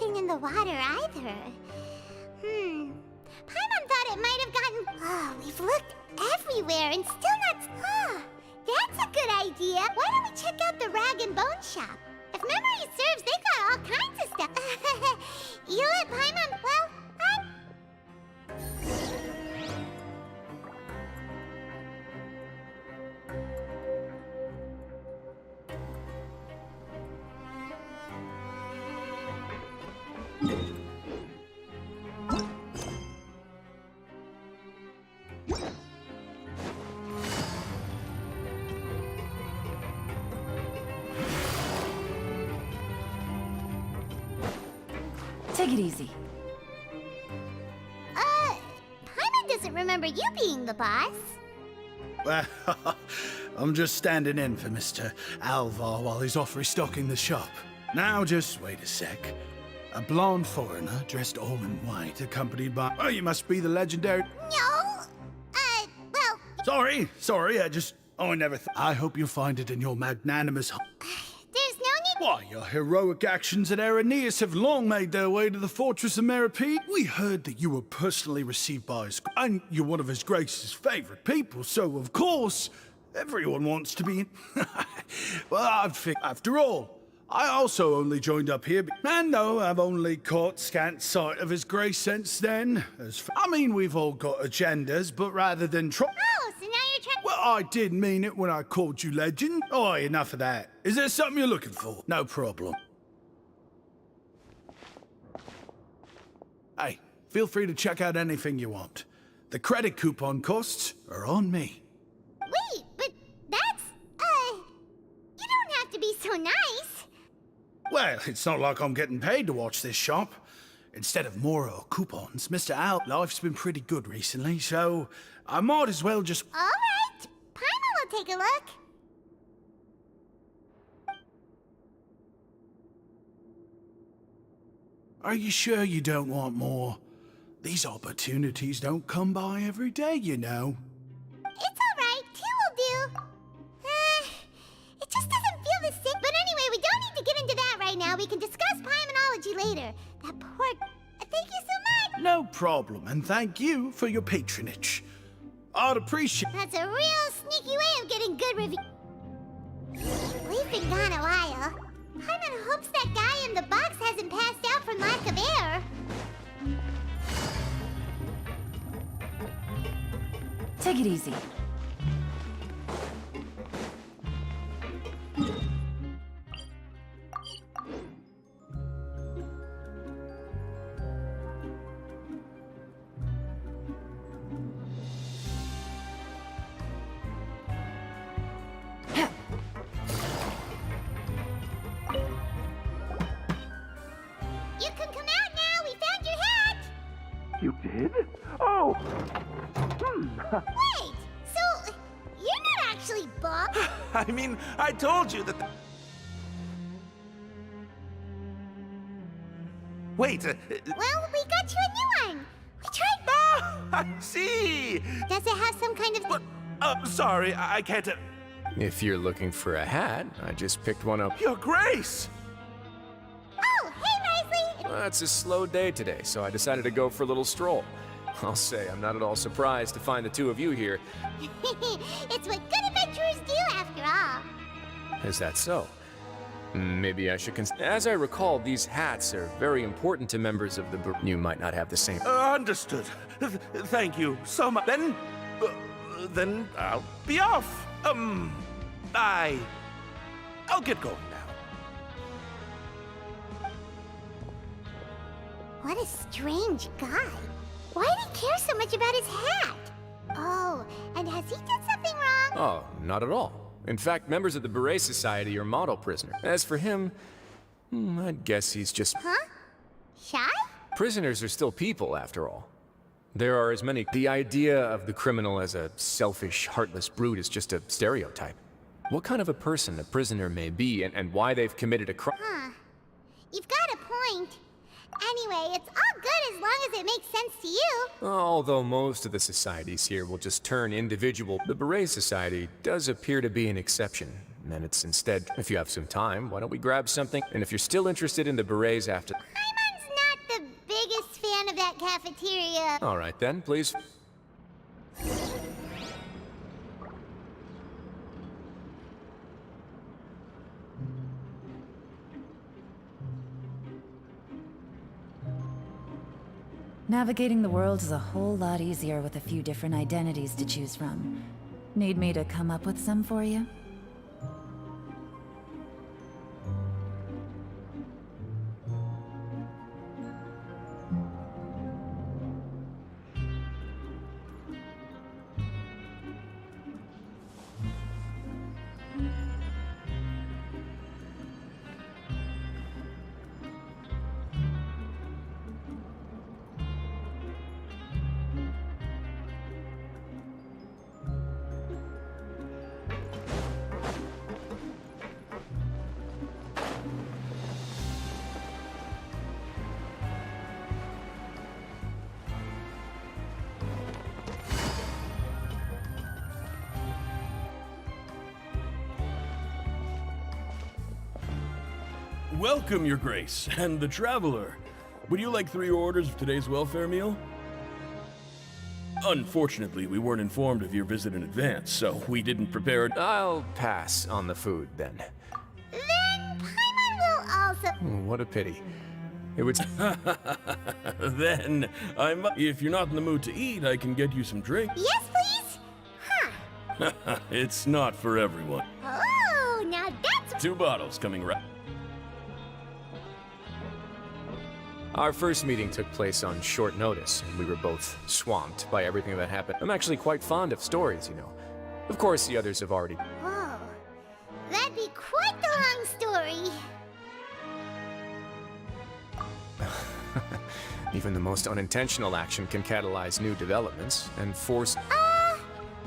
anything in the water either. Paimon thought it might have gotten... Oh, we've looked everywhere and still not... Oh, that's a good idea. Why don't we check out the Rag and Bone Shop? If memory serves, they got all kinds of stuff. You let Paimon... Well, Take it easy. Paimon doesn't remember you being the boss. Well, I'm just standing in for Mr. Alvar while he's off restocking the shop. Now, just wait a sec. A blonde foreigner dressed all in white, accompanied by... Oh, you must be the legendary... No, well... Sorry, I never I hope you find it in your magnanimous... There's no need... Why, your heroic actions at Aeneas have long made their way to the fortress of Meripede. We heard that you were personally received by his... And you're one of his grace's favorite people, so of course, everyone wants to be... Well, after all, I also only joined up here, and no, I've only caught scant sight of his grace since then. I mean, we've all got agendas, but rather than try... Oh, so now you're trying... Well, I did mean it when I called you legend. Oh, enough of that. Is there something you're looking for? No problem. Hey, feel free to check out anything you want. The credit coupon costs are on me. Wait, but that's... You don't have to be so nice. Well, it's not like I'm getting paid to watch this shop. Instead of more coupons, Mr. Al, life's been pretty good recently, so I might as well just... All right, Paimon will take a look. Are you sure you don't want more? These opportunities don't come by every day, you know. It's all right, 2 will do. It just doesn't feel the same. But anyway, we don't need to get into that right now. We can discuss Paimonology later. That poor... Thank you so much. No problem, and thank you for your patronage. I'd appreciate... That's a real sneaky way of getting good reviews. We've been gone a while. Paimon hopes that guy in the box hasn't passed out from lack of air. Take it easy. You can come out now. We found your hat. You did? Oh! Wait, so you're not actually Bob? I mean, I told you that... Wait, Well, we got you a new one. We tried... Ah, I see! Does it have some kind of... But, sorry, I can't... If you're looking for a hat, I just picked one up. Your Grace! Oh, hey, Wriothesley! Well, it's a slow day today, so I decided to go for a little stroll. I'll say I'm not at all surprised to find the two of you here. It's what good adventurers do, after all. Is that so? Maybe I should As I recall, these hats are very important to members of the You might not have the same... Understood. Thank you so much. Then I'll be off. I'll get going now. What a strange guy. Why did he care so much about his hat? Oh, and has he done something wrong? Oh, not at all. In fact, members of the Beret Society are model prisoners. As for him, I'd guess he's just... Huh? Shy? Prisoners are still people, after all. There are as many... The idea of the criminal as a selfish, heartless brute is just a stereotype. What kind of a person a prisoner may be and why they've committed a crime... Huh. You've got a point. Anyway, it's all good as long as it makes sense to you. Although most of the societies here will just turn individual, the Beret Society does appear to be an exception. And it's instead, if you have some time, why don't we grab something? And if you're still interested in the Berets after... Paimon's cafeteria. All right then, please. Navigating the world is a whole lot easier with a few different identities to choose from. Need me to come up with some for you? Welcome, Your Grace, and the Traveler. Would you like 3 orders of today's welfare meal? Unfortunately, we weren't informed of your visit in advance, so we didn't prepare it. I'll pass on the food then. Then Paimon will also. What a pity. It would. Then, if you're not in the mood to eat, I can get you some drink. Yes, please? Huh. It's not for everyone. Oh, now that's. 2 bottles coming right. Our first meeting took place on short notice, and we were both swamped by everything that happened. I'm actually quite fond of stories, you know. Of course, the others have already. Whoa. That'd be quite the long story. Even the most unintentional action can catalyze new developments and force.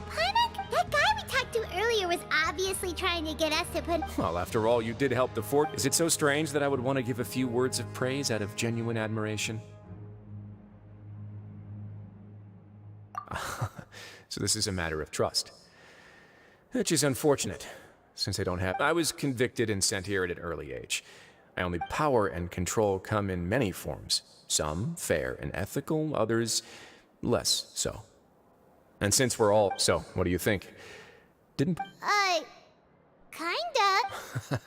Paimon, that guy we talked to earlier was obviously trying to get us to put. Well, after all, you did help the fort. Is it so strange that I would want to give a few words of praise out of genuine admiration? So this is a matter of trust. Which is unfortunate, since I don't have. I was convicted and sent here at an early age. I only power and control come in many forms. Some fair and ethical, others less so. And since we're all. So, what do you think? Didn't. Kinda.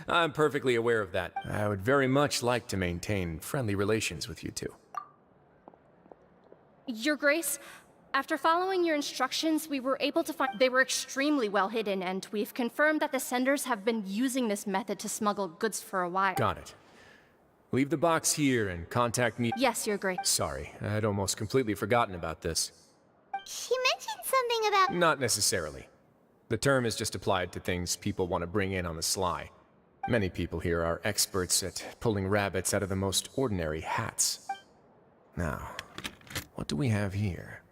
I'm perfectly aware of that. I would very much like to maintain friendly relations with you two. Your Grace, after following your instructions, we were able to find they were extremely well hidden, and we've confirmed that the senders have been using this method to smuggle goods for a while. Got it. Leave the box here and contact me. Yes, Your Grace. Sorry, I'd almost completely forgotten about this. She mentioned something about. Not necessarily. The term is just applied to things people want to bring in on the sly. Many people here are experts at pulling rabbits out of the most ordinary hats. Now, what do we have here?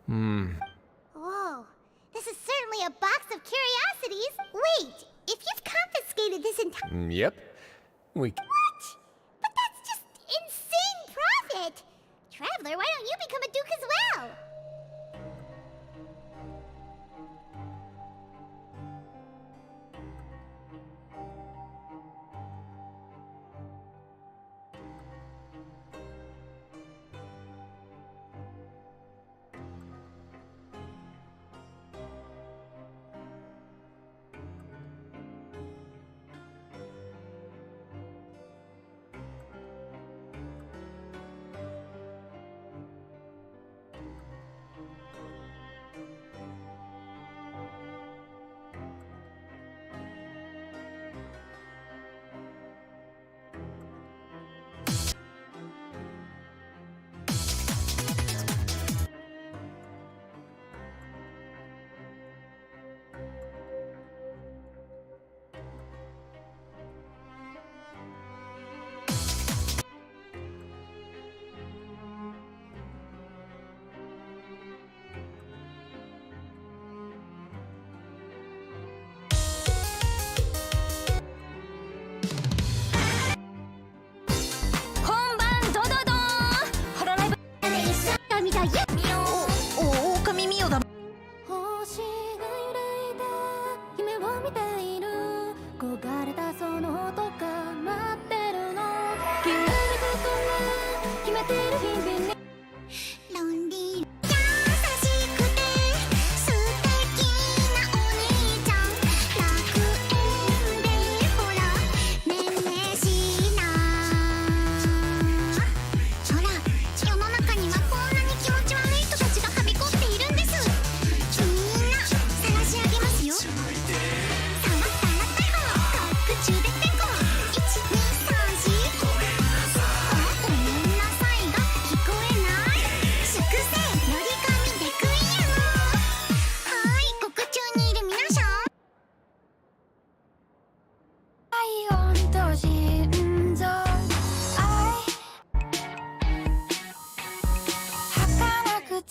Whoa. This is certainly a box of curiosities. Wait, if you've confiscated this entire. Yep. We. What? But that's just insane profit! Traveler, why don't you become a duke as well?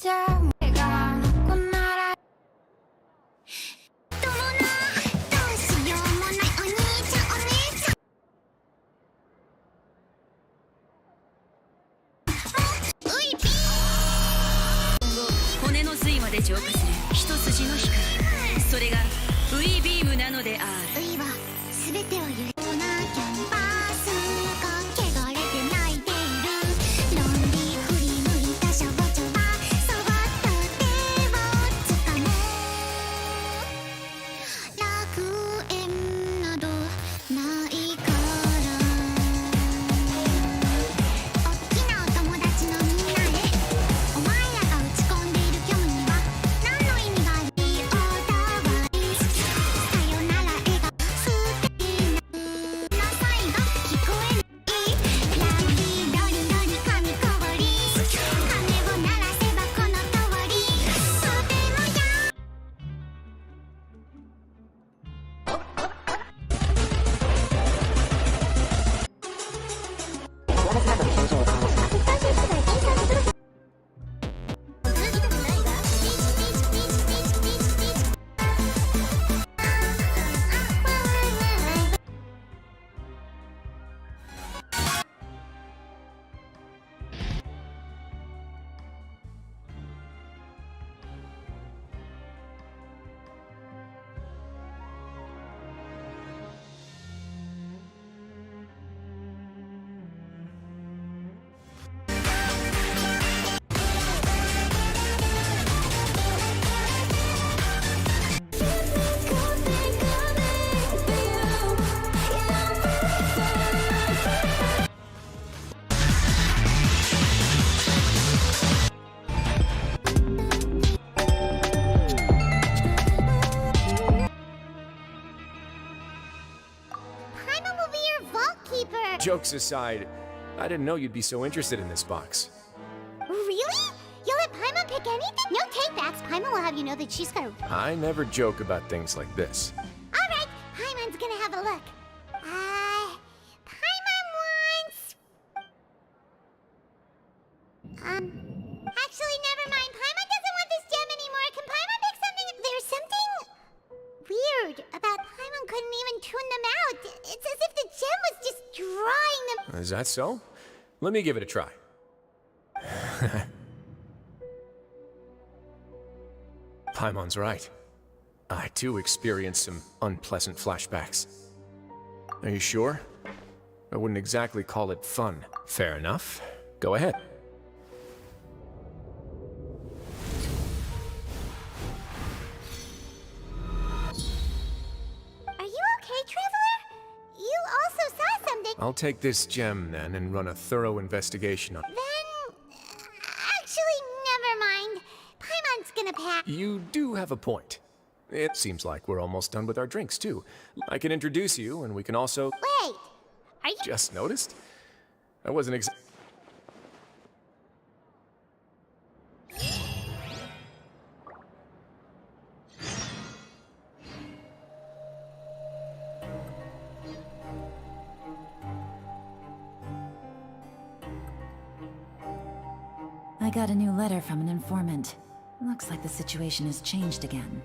じゃあ俺がこんならどうしようもないお兄ちゃんお姉ちゃん骨の髄まで浄化する一筋の光、それがウィビームなのである。ウイは全てを許なキャンパスが汚れて泣いているロンリーフリー無理たしょぼちょばそばっと手をつかもう楽園などないからおっきなお友達のみんなへお前らが打ち込んでいる虚無には何の意味があるリオダワイスさよなら笑顔素敵なサイが聞こえないラッキーロリロリ神こぼり鐘を鳴らせばこの通りとてもやPaimon will be your vault keeper. Jokes aside, I didn't know you'd be so interested in this box. Really? You'll let Paimon pick anything? No takebacks. Paimon will have you know that she's gonna. I never joke about things like this. All right, Paimon's gonna have a look. Paimon wants. Actually, never mind. Paimon doesn't want this gem anymore. Can Paimon pick something? There's something weird about Paimon couldn't even tune them out. It's as if the gem was just drawing them. Is that so? Let me give it a try. Paimon's right. I too experienced some unpleasant flashbacks. Are you sure? I wouldn't exactly call it fun. Fair enough. Go ahead. Are you okay, Traveler? You also saw something. I'll take this gem then and run a thorough investigation on. Actually, never mind. Paimon's gonna pack. You do have a point. It seems like we're almost done with our drinks too. I can introduce you and we can also. Wait, are you? Just noticed? I wasn't I got a new letter from an informant. Looks like the situation has changed again.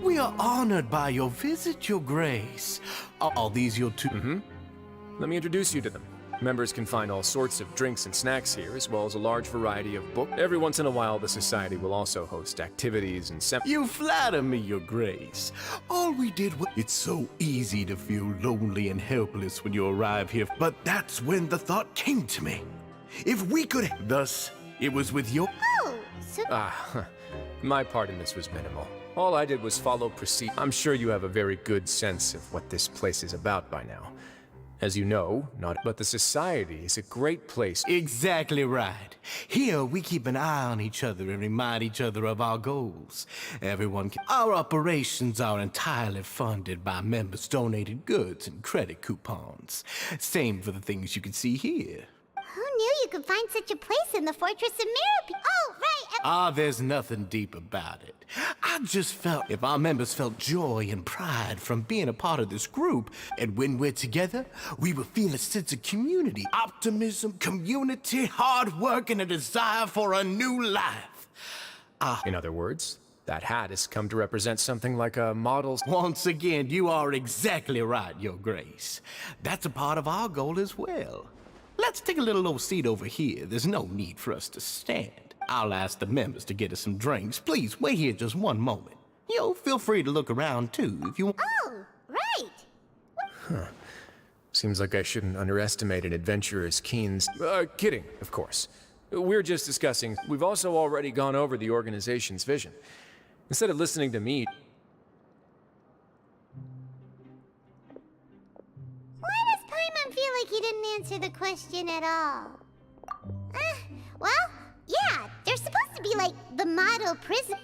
We are honored by your visit, Your Grace. Are these your two? Let me introduce you to them. Members can find all sorts of drinks and snacks here, as well as a large variety of books. Every once in a while, the Society will also host activities and You flatter me, Your Grace. All we did was... It's so easy to feel lonely and helpless when you arrive here, but that's when the thought came to me. If we could... Thus, it was with your... Oh, My part in this was minimal. All I did was follow I'm sure you have a very good sense of what this place is about by now. As you know, but the society is a great place. Exactly right. Here, we keep an eye on each other and remind each other of our goals. Our operations are entirely funded by members' donated goods and credit coupons. Same for the things you can see here. Who knew you could find such a place in the Fortress of Merope? Oh, right. There's nothing deep about it. I just felt if our members felt joy and pride from being a part of this group, and when we're together, we will feel a sense of community, optimism, community, hard work, and a desire for a new life. In other words, that hat has come to represent something like a model. Once again, you are exactly right, Your Grace. That's a part of our goal as well. Let's take a little old seat over here. There's no need for us to stand. I'll ask the members to get us some drinks. Please, wait here just one moment. Feel free to look around, too, if you want. Oh, right. Seems like I shouldn't underestimate an adventurer's Keen's... kidding, of course. We're just discussing... We've also already gone over the organization's vision. Instead of listening to me... Why does Paimon feel like he didn't answer the question at all? Well, yeah, they're supposed to be like the model prison.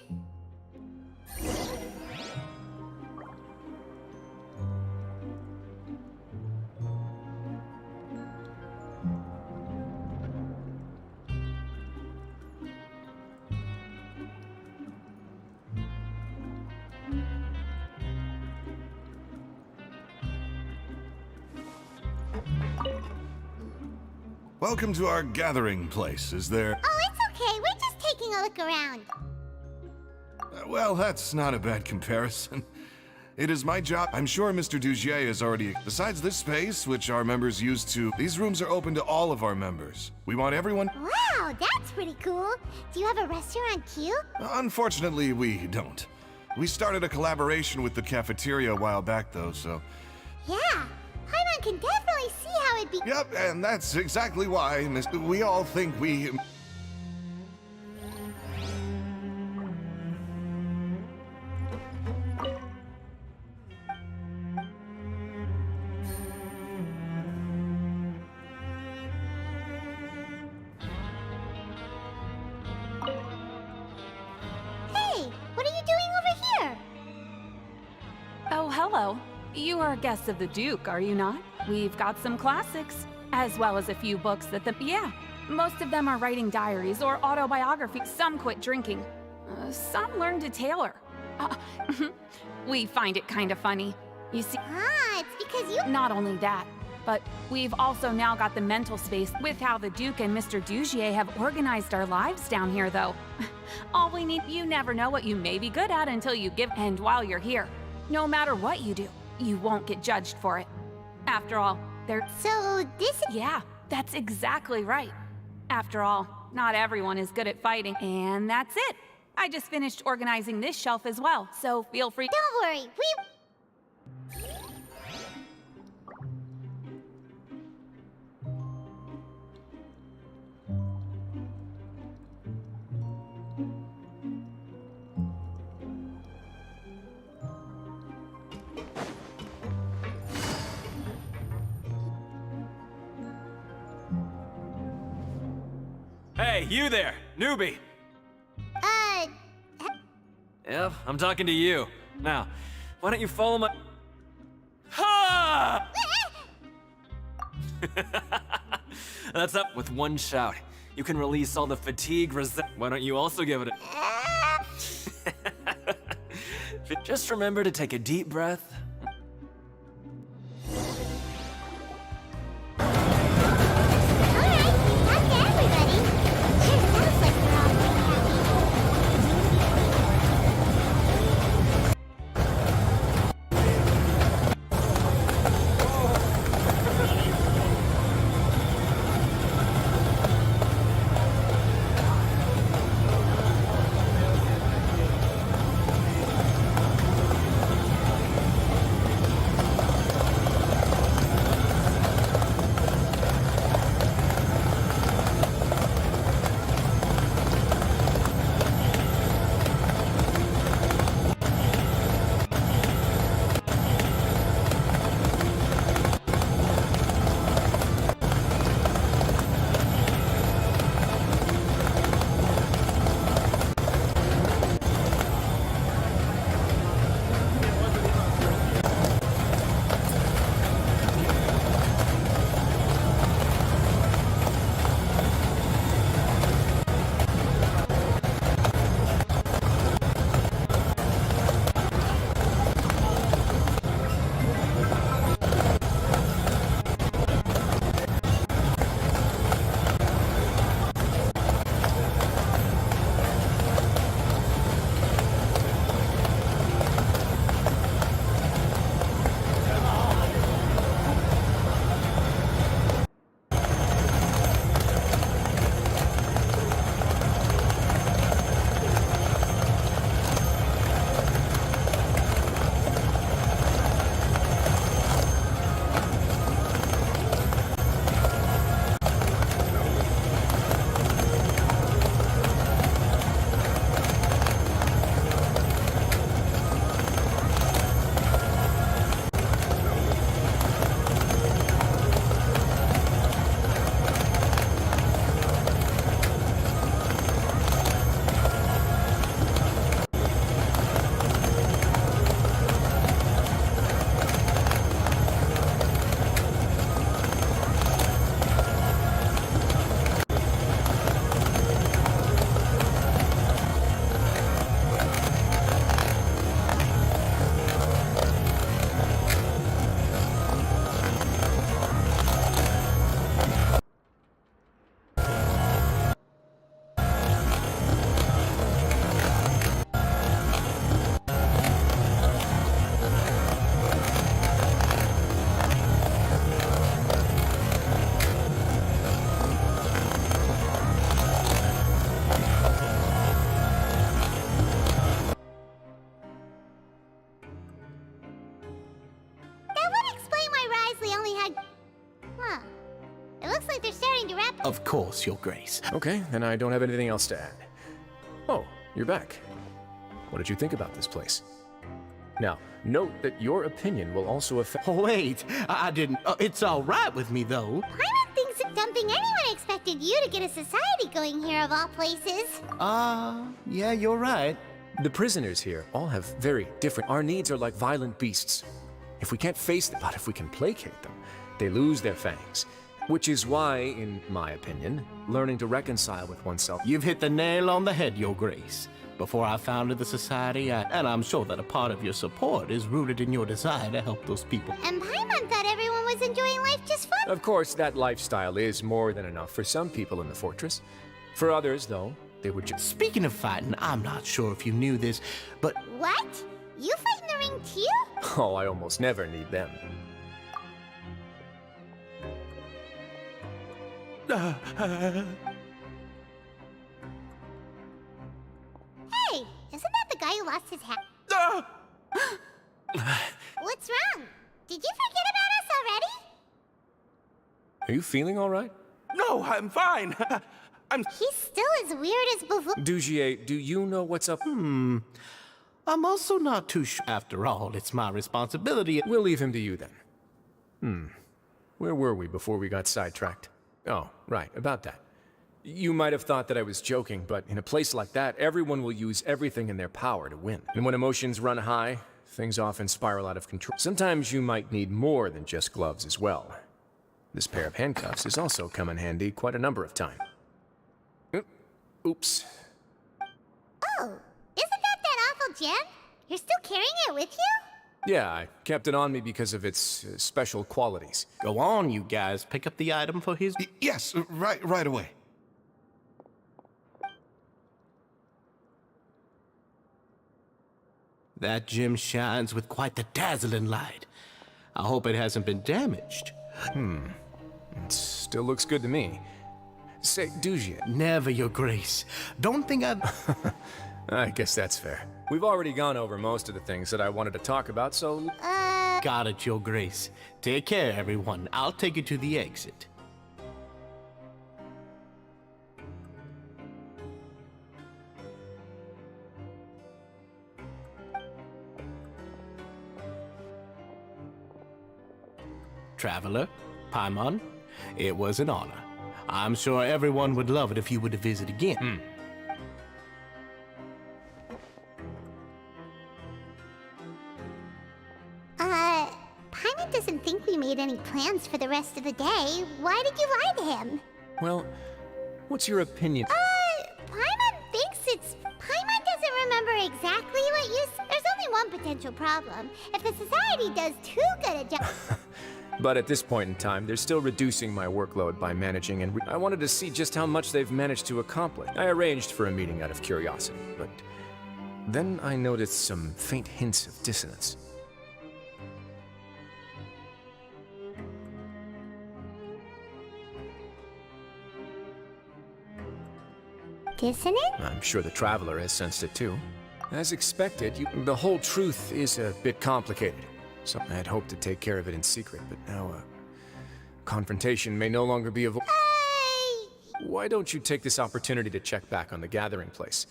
Welcome to our gathering place. Is there... Oh, it's okay. We're just taking a look around. Well, that's not a bad comparison. It is my job. I'm sure Mr. Dugier is already... Besides this space, which our members use to... These rooms are open to all of our members. We want everyone... Wow, that's pretty cool. Do you have a restaurant queue? Unfortunately, we don't. We started a collaboration with the cafeteria a while back, though, so... Yeah, Paimon can definitely see how it'd be... Yep, and that's exactly why, we all think we... Hey, what are you doing over here? Oh, hello. You are guests of the Duke, are you not? We've got some classics, as well as a few books that Yeah, most of them are writing diaries or autobiographies. Some quit drinking. Some learn to tailor. We find it kind of funny. You see... it's because you... Not only that, but we've also now got the mental space with how the Duke and Mr. Dugier have organized our lives down here, though. All we need... You never know what you may be good at until you give... And while you're here, no matter what you do, you won't get judged for it. After all, they're... So this is... Yeah, that's exactly right. After all, not everyone is good at fighting, and that's it. I just finished organizing this shelf as well, so feel free... Don't worry, we... Hey, you there, newbie! Yep, I'm talking to you. Now, why don't you follow my... Ha! That's up with one shout. You can release all the fatigue Why don't you also give it a... Just remember to take a deep breath. course, Your Grace. Okay, then I don't have anything else to add. Oh, you're back. What did you think about this place? Now, note that your opinion will also affect... Oh, wait, I didn't... it's all right with me, though. Paimon thinks that don't think anyone expected you to get a society going here of all places. Yeah, you're right. The prisoners here all have very different... Our needs are like violent beasts. If we can't face them, but if we can placate them, they lose their fangs. Which is why, in my opinion, learning to reconcile with oneself... You've hit the nail on the head, Your Grace. Before I founded the society, and I'm sure that a part of your support is rooted in your desire to help those people. And Paimon thought everyone was enjoying life just fine. Of course, that lifestyle is more than enough for some people in the fortress. For others, though, they would just... Speaking of fighting, I'm not sure if you knew this, but... What? You fight in the ring too? Oh, I almost never need them. Hey, isn't that the guy who lost his hat? What's wrong? Did you forget about us already? Are you feeling all right? No, I'm fine. He's still as weird as before. Dugier, do you know what's up? I'm also not too sure. After all, it's my responsibility. We'll leave him to you then. Where were we before we got sidetracked? Oh, right, about that. You might have thought that I was joking, but in a place like that, everyone will use everything in their power to win. And when emotions run high, things often spiral out of control. Sometimes you might need more than just gloves as well. This pair of handcuffs has also come in handy quite a number of times. Oops. Oh, isn't that awful gem? You're still carrying it with you? Yeah, I kept it on me because of its special qualities. Go on, you guys. Pick up the item for his... Yes, right away. That gem shines with quite the dazzling light. I hope it hasn't been damaged. It still looks good to me. Say, Dugier. Never, Your Grace. Don't think I've... I guess that's fair. We've already gone over most of the things that I wanted to talk about, so... Got it, Your Grace. Take care, everyone. I'll take you to the exit. Traveler, Paimon, it was an honor. I'm sure everyone would love it if you were to visit again. Paimon doesn't think we made any plans for the rest of the day. Why did you lie to him? Well, what's your opinion? Paimon thinks it's... Paimon doesn't remember exactly what you... There's only one potential problem. If the society does too good a job... But at this point in time, they're still reducing my workload by managing, and I wanted to see just how much they've managed to accomplish. I arranged for a meeting out of curiosity, but then I noticed some faint hints of dissonance. Dissonant? I'm sure the Traveler has sensed it too. As expected, the whole truth is a bit complicated. So I had hoped to take care of it in secret, but now, confrontation may no longer be avoided. Why don't you take this opportunity to check back on the gathering place?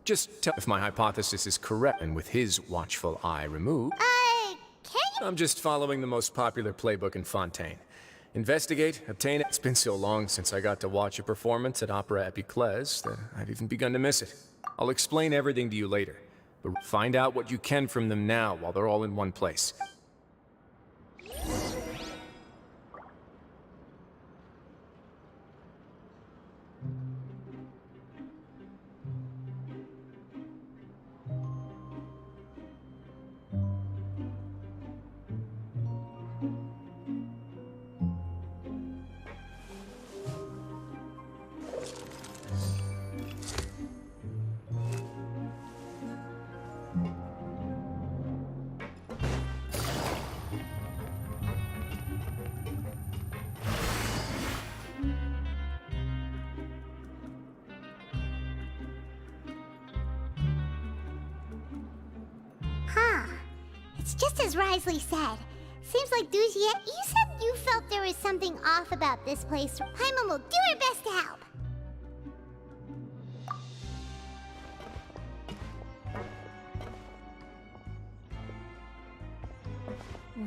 Just tell if my hypothesis is correct, and with his watchful eye removed... Can you... I'm just following the most popular playbook in Fontaine. Investigate, obtain it. It's been so long since I got to watch a performance at Opera Epiclese that I've even begun to miss it. I'll explain everything to you later, but find out what you can from them now while they're all in one place. It's just as Wriothesley said. Seems like Dugier, you said you felt there was something off about this place. Paimon will do her best to help.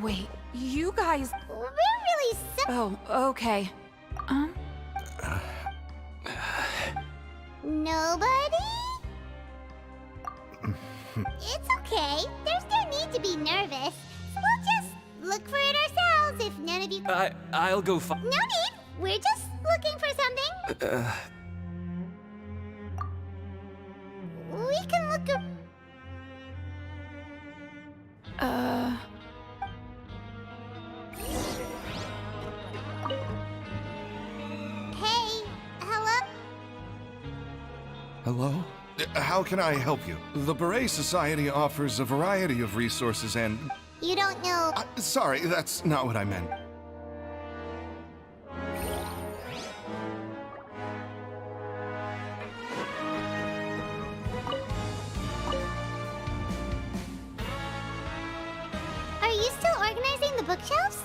Wait, you guys... We're really Oh, okay. Nobody? It's okay. There's no need to be nervous. We'll just look for it ourselves if none of you... I'll go No need. We're just looking for something. We can look Hey, hello? Hello? How can I help you? The Beret Society offers a variety of resources and... You don't know... sorry, that's not what I meant. Are you still organizing the bookshelves?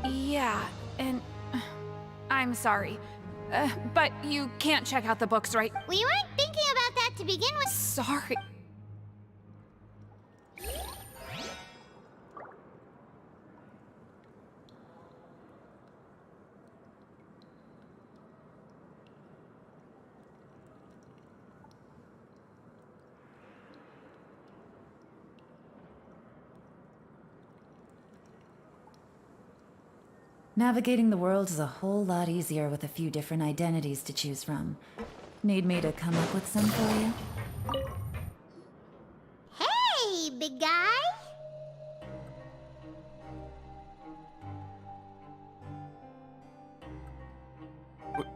Yeah, and... I'm sorry. But you can't check out the books, right? We weren't thinking about that to begin with. Sorry. Navigating the world is a whole lot easier with a few different identities to choose from. Need me to come up with some for you? Hey, big guy!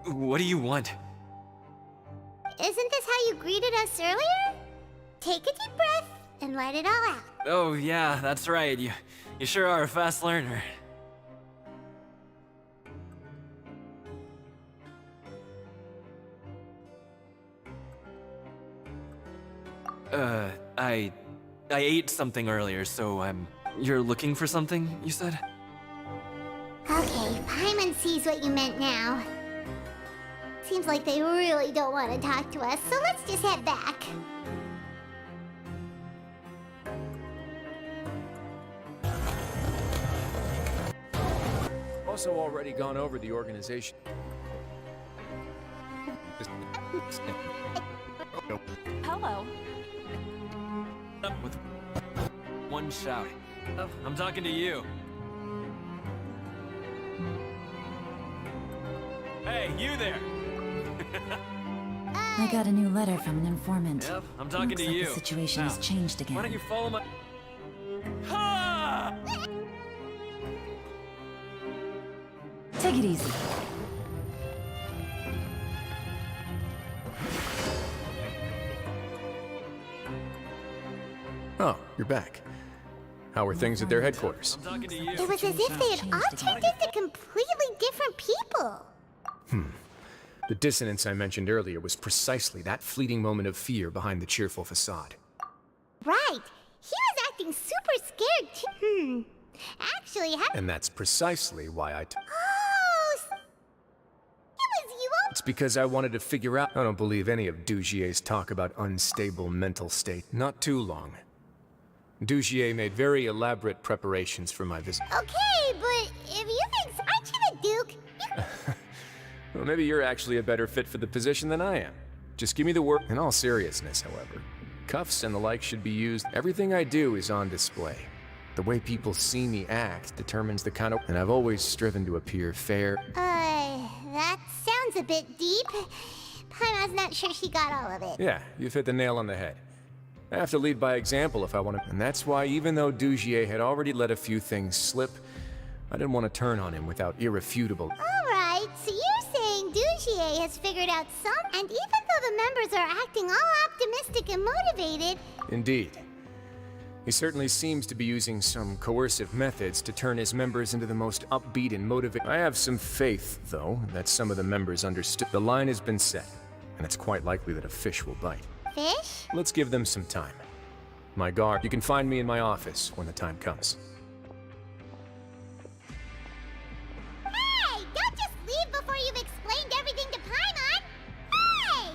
What do you want? Isn't this how you greeted us earlier? Take a deep breath and let it all out. Oh, yeah, that's right. You sure are a fast learner. I ate something earlier, so you're looking for something, you said? Okay, Paimon sees what you meant now. Seems like they really don't want to talk to us, so let's just head back. Also already gone over the organization. Hello. Up with one shout. I'm talking to you. Hey, you there! I got a new letter from an informant. Yep, I'm talking Looks to like you. the situation Now, has changed again. Why don't you follow my... Ha! Take it easy. Oh, you're back. How are things at their headquarters? I'm talking to you. It was as if they had all turned into completely different people. The dissonance I mentioned earlier was precisely that fleeting moment of fear behind the cheerful facade. Right. He was acting super scared too. Actually, And that's precisely why Oh, it was you all... It's because I wanted to figure out... I don't believe any of Dugier's talk about unstable mental state. Not too long. Dugier made very elaborate preparations for my visit. Okay, but if you think... Aren't you the Duke? Well, maybe you're actually a better fit for the position than I am. Just give me the work. In all seriousness, however, cuffs and the like should be used. Everything I do is on display. The way people see me act determines the kind of... And I've always striven to appear fair. That sounds a bit deep. Paimon's not sure she got all of it. Yeah, you've hit the nail on the head. I have to lead by example if I want to... And that's why even though Dugier had already let a few things slip, I didn't want to turn on him without irrefutable... Alright, so you're saying Dugier has figured out some... And even though the members are acting all optimistic and motivated... Indeed. He certainly seems to be using some coercive methods to turn his members into the most upbeat and motivated... I have some faith, though, that some of the members understood. The line has been set, and it's quite likely that a fish will bite. Fish? Let's give them some time. My guard, you can find me in my office when the time comes. Hey! Don't just leave before you've explained everything to Paimon! Hey!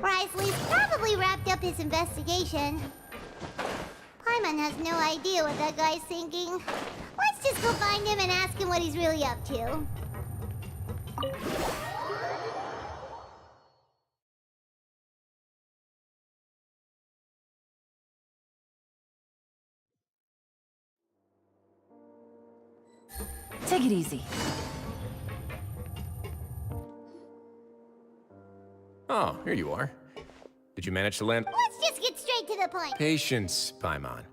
Wriothesley's probably wrapped up his investigation. Paimon has no idea what that guy's thinking. Let's just go find him and ask him what he's really up to. Take it easy. Oh, here you are. Did you manage to land? Let's just get straight to the point. Patience, Paimon.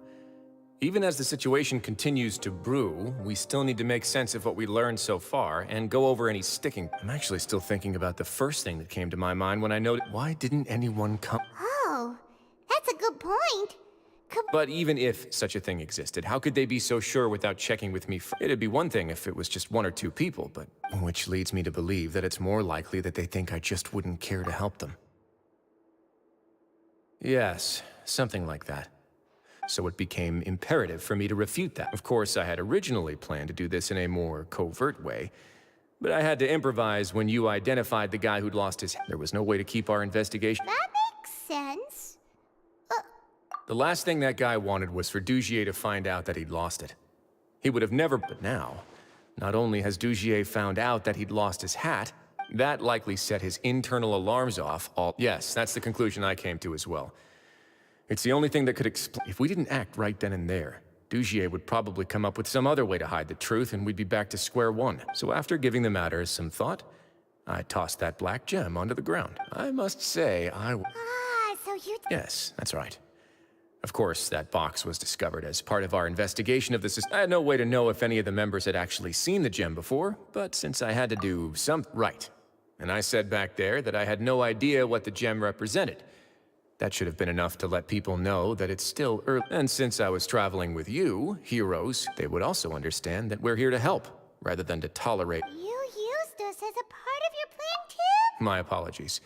Even as the situation continues to brew, we still need to make sense of what we learned so far and go over any sticking. I'm actually still thinking about the first thing that came to my mind when I noted, why didn't anyone come? Oh, that's a good point. But even if such a thing existed, how could they be so sure without checking with me? It'd be one thing if it was just one or two people, but which leads me to believe that it's more likely that they think I just wouldn't care to help them. Yes, something like that. So it became imperative for me to refute that. Of course, I had originally planned to do this in a more covert way, but I had to improvise when you identified the guy who'd lost his... There was no way to keep our investigation... That makes sense. The last thing that guy wanted was for Dugier to find out that he'd lost it. He would have never... But now, not only has Dugier found out that he'd lost his hat, that likely set his internal alarms off all... Yes, that's the conclusion I came to as well. It's the only thing that could explain... If we didn't act right then and there, Dugier would probably come up with some other way to hide the truth and we'd be back to square one. So after giving the matter some thought, I tossed that black gem onto the ground. I must say, So you... Yes, that's right. Of course, that box was discovered as part of our investigation of the system. I had no way to know if any of the members had actually seen the gem before, but since I had to do something right, and I said back there that I had no idea what the gem represented. That should have been enough to let people know that it's still early. And since I was traveling with you, heroes, they would also understand that we're here to help, rather than to tolerate. You used us as a part of your plan too? My apologies.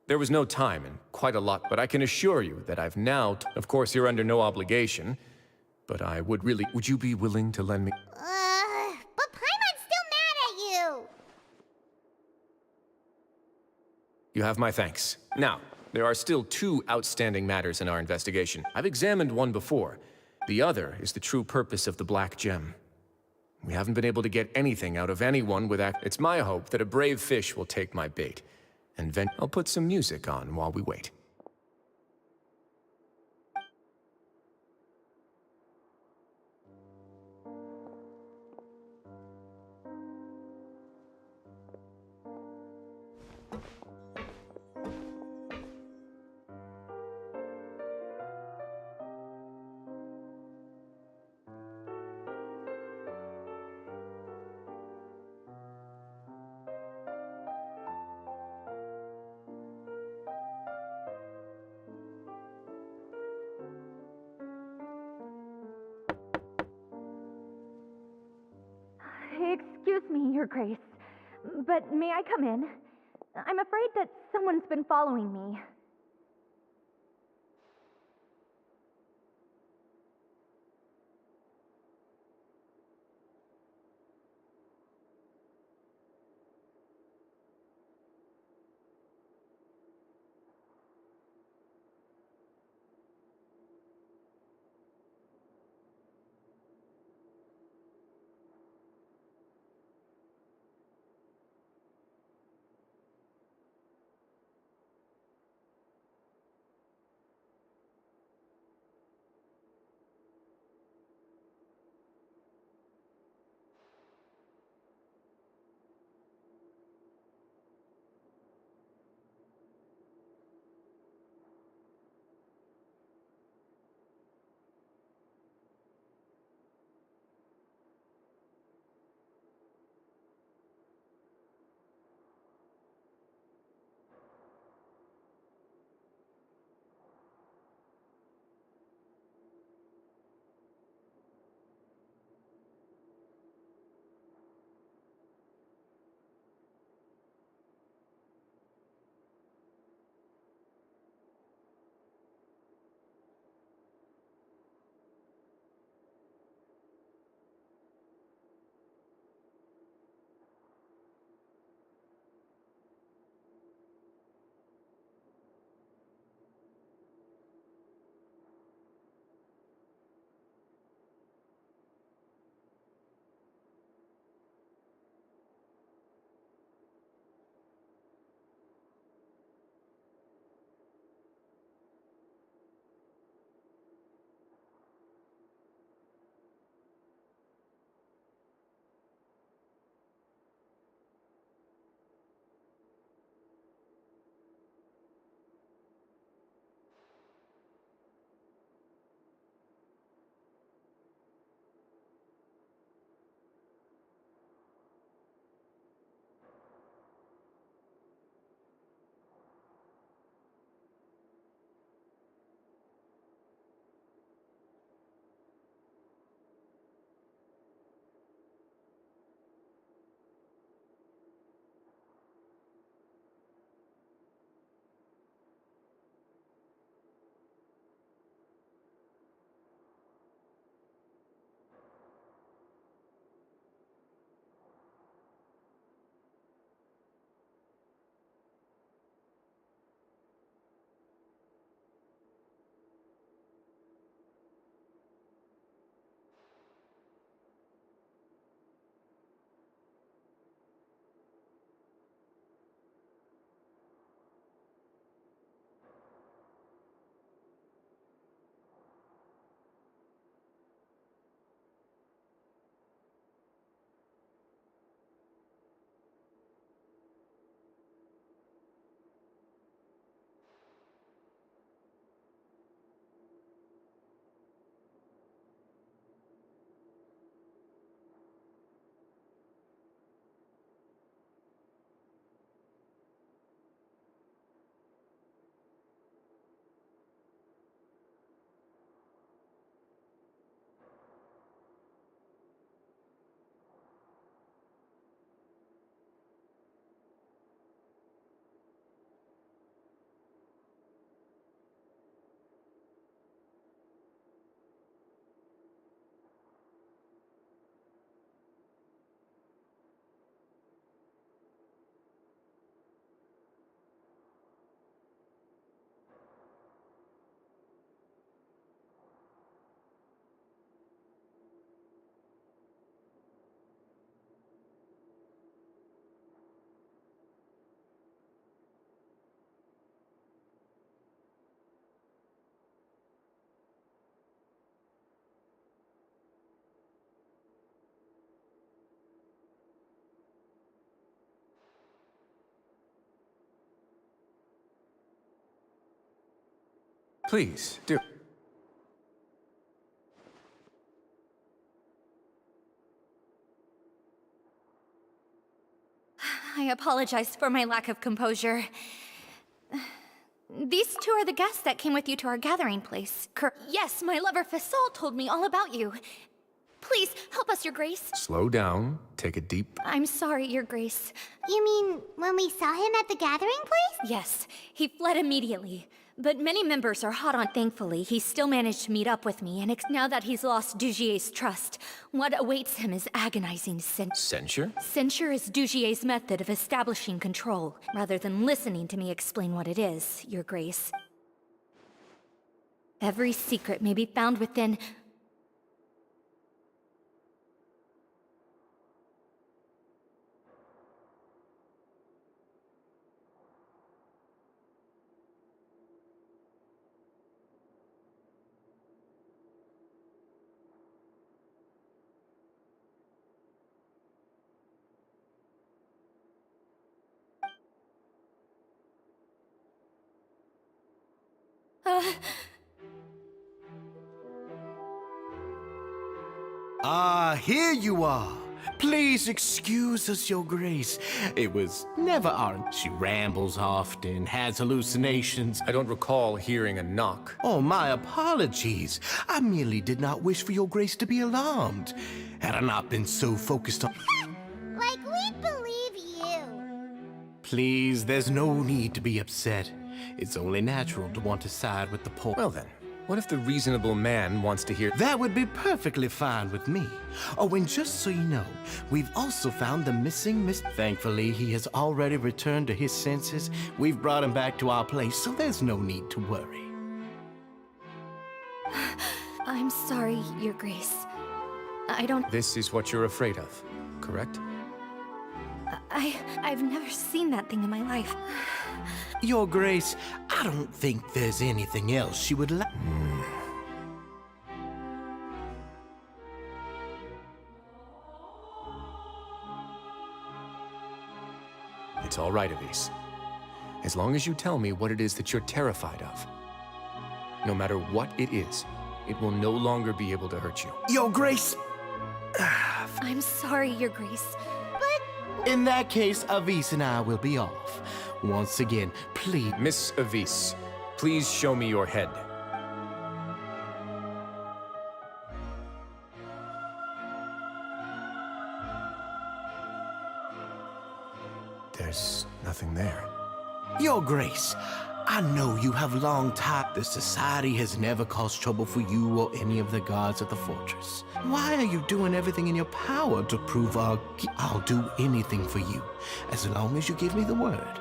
There was no time and quite a lot, but I can assure you that I've now... Of course, you're under no obligation, but I would really... Would you be willing to lend me... But Paimon's still mad at you! You have my thanks. Now, there are still two outstanding matters in our investigation. I've examined one before. The other is the true purpose of the Black Gem. We haven't been able to get anything out of anyone with that. It's my hope that a brave fish will take my bait. And then I'll put some music on while we wait. Excuse me, Your Grace, but may I come in? I'm afraid that someone's been following me. Please, do. I apologize for my lack of composure. These two are the guests that came with you to our gathering place. Yes, my lover Fasol told me all about you. Please, help us, Your Grace. Slow down, take a deep... I'm sorry, Your Grace. You mean when we saw him at the gathering place? Yes, he fled immediately. But many members are hot on. Thankfully, he still managed to meet up with me, and now that he's lost Dugier's trust, what awaits him is agonizing Censure? Censure is Dugier's method of establishing control, rather than listening to me explain what it is, Your Grace. Every secret may be found within... Here you are. Please excuse us, Your Grace. It was never our... She rambles often, has hallucinations. I don't recall hearing a knock. Oh, my apologies. I merely did not wish for Your Grace to be alarmed. Had I not been so focused on... Like we'd believe you. Please, there's no need to be upset. It's only natural to want to side with the poor. Well then, what if the reasonable man wants to hear... That would be perfectly fine with me. Oh, and just so you know, we've also found the missing Miss... Thankfully, he has already returned to his senses. We've brought him back to our place, so there's no need to worry. I'm sorry, Your Grace. I don't... This is what you're afraid of, correct? I've never seen that thing in my life. Your Grace, I don't think there's anything else she would like. It's all right, Avis. As long as you tell me what it is that you're terrified of. No matter what it is, it will no longer be able to hurt you. Your Grace! I'm sorry, Your Grace. In that case, Avis and I will be off. Once again, please... Miss Avis, please show me your head. There's nothing there. Your Grace, I know you have long time. The Society has never caused trouble for you or any of the guards at the fortress. Why are you doing everything in your power to prove I'll do anything for you, as long as you give me the word?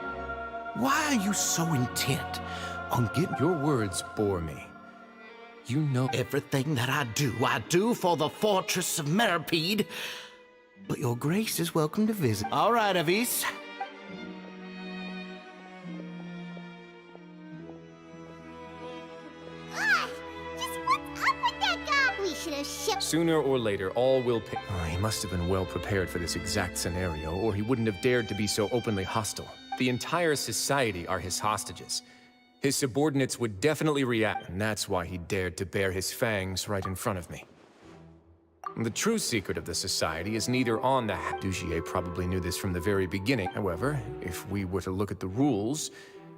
Why are you so intent on getting... Your words bore me. You know... Everything that I do for the fortress of Meripede. But Your Grace is welcome to visit. All right, Avis. Sooner or later, all will pay. Oh, he must have been well prepared for this exact scenario, or he wouldn't have dared to be so openly hostile. The entire society are his hostages. His subordinates would definitely react, and that's why he dared to bare his fangs right in front of me. The true secret of the society is neither on the... Dugier probably knew this from the very beginning. However, if we were to look at the rules,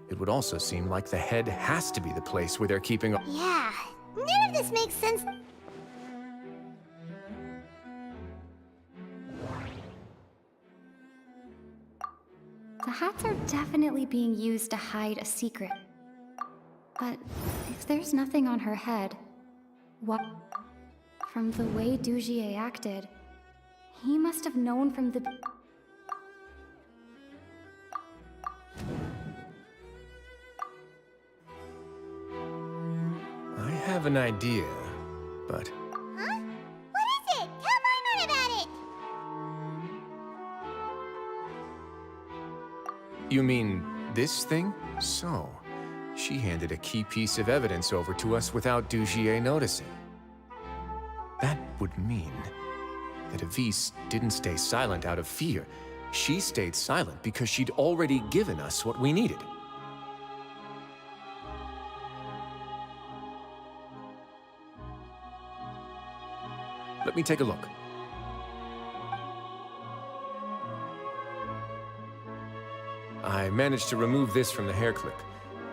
it would also seem like the head has to be the place where they're keeping... Yeah, none of this makes sense. The hats are definitely being used to hide a secret. But if there's nothing on her head, what? From the way Dugier acted, he must have known from the... I have an idea, but... Huh? What is it? Tell Paimon about it! You mean this thing? So, she handed a key piece of evidence over to us without Dugier noticing. That would mean that Avis didn't stay silent out of fear. She stayed silent because she'd already given us what we needed. Let me take a look. I managed to remove this from the hair clip.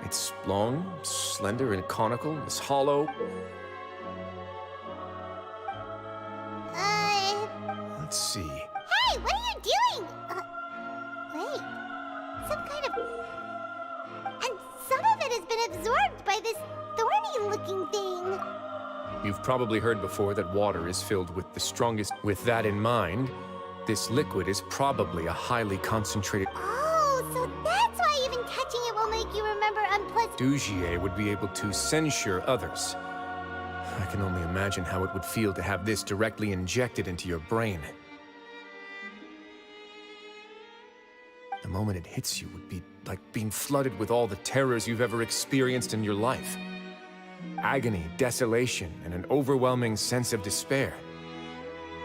It's long, slender, and conical. It's hollow. Let's see. Hey, what are you doing? Wait. Some kind of... And some of it has been absorbed by this thorny-looking thing. You've probably heard before that water is filled with the strongest. With that in mind, this liquid is probably a highly concentrated... Oh, so that's why even touching it will make you remember unpleasant... Dujier would be able to censure others. I can only imagine how it would feel to have this directly injected into your brain. The moment it hits you would be like being flooded with all the terrors you've ever experienced in your life. Agony, desolation, and an overwhelming sense of despair.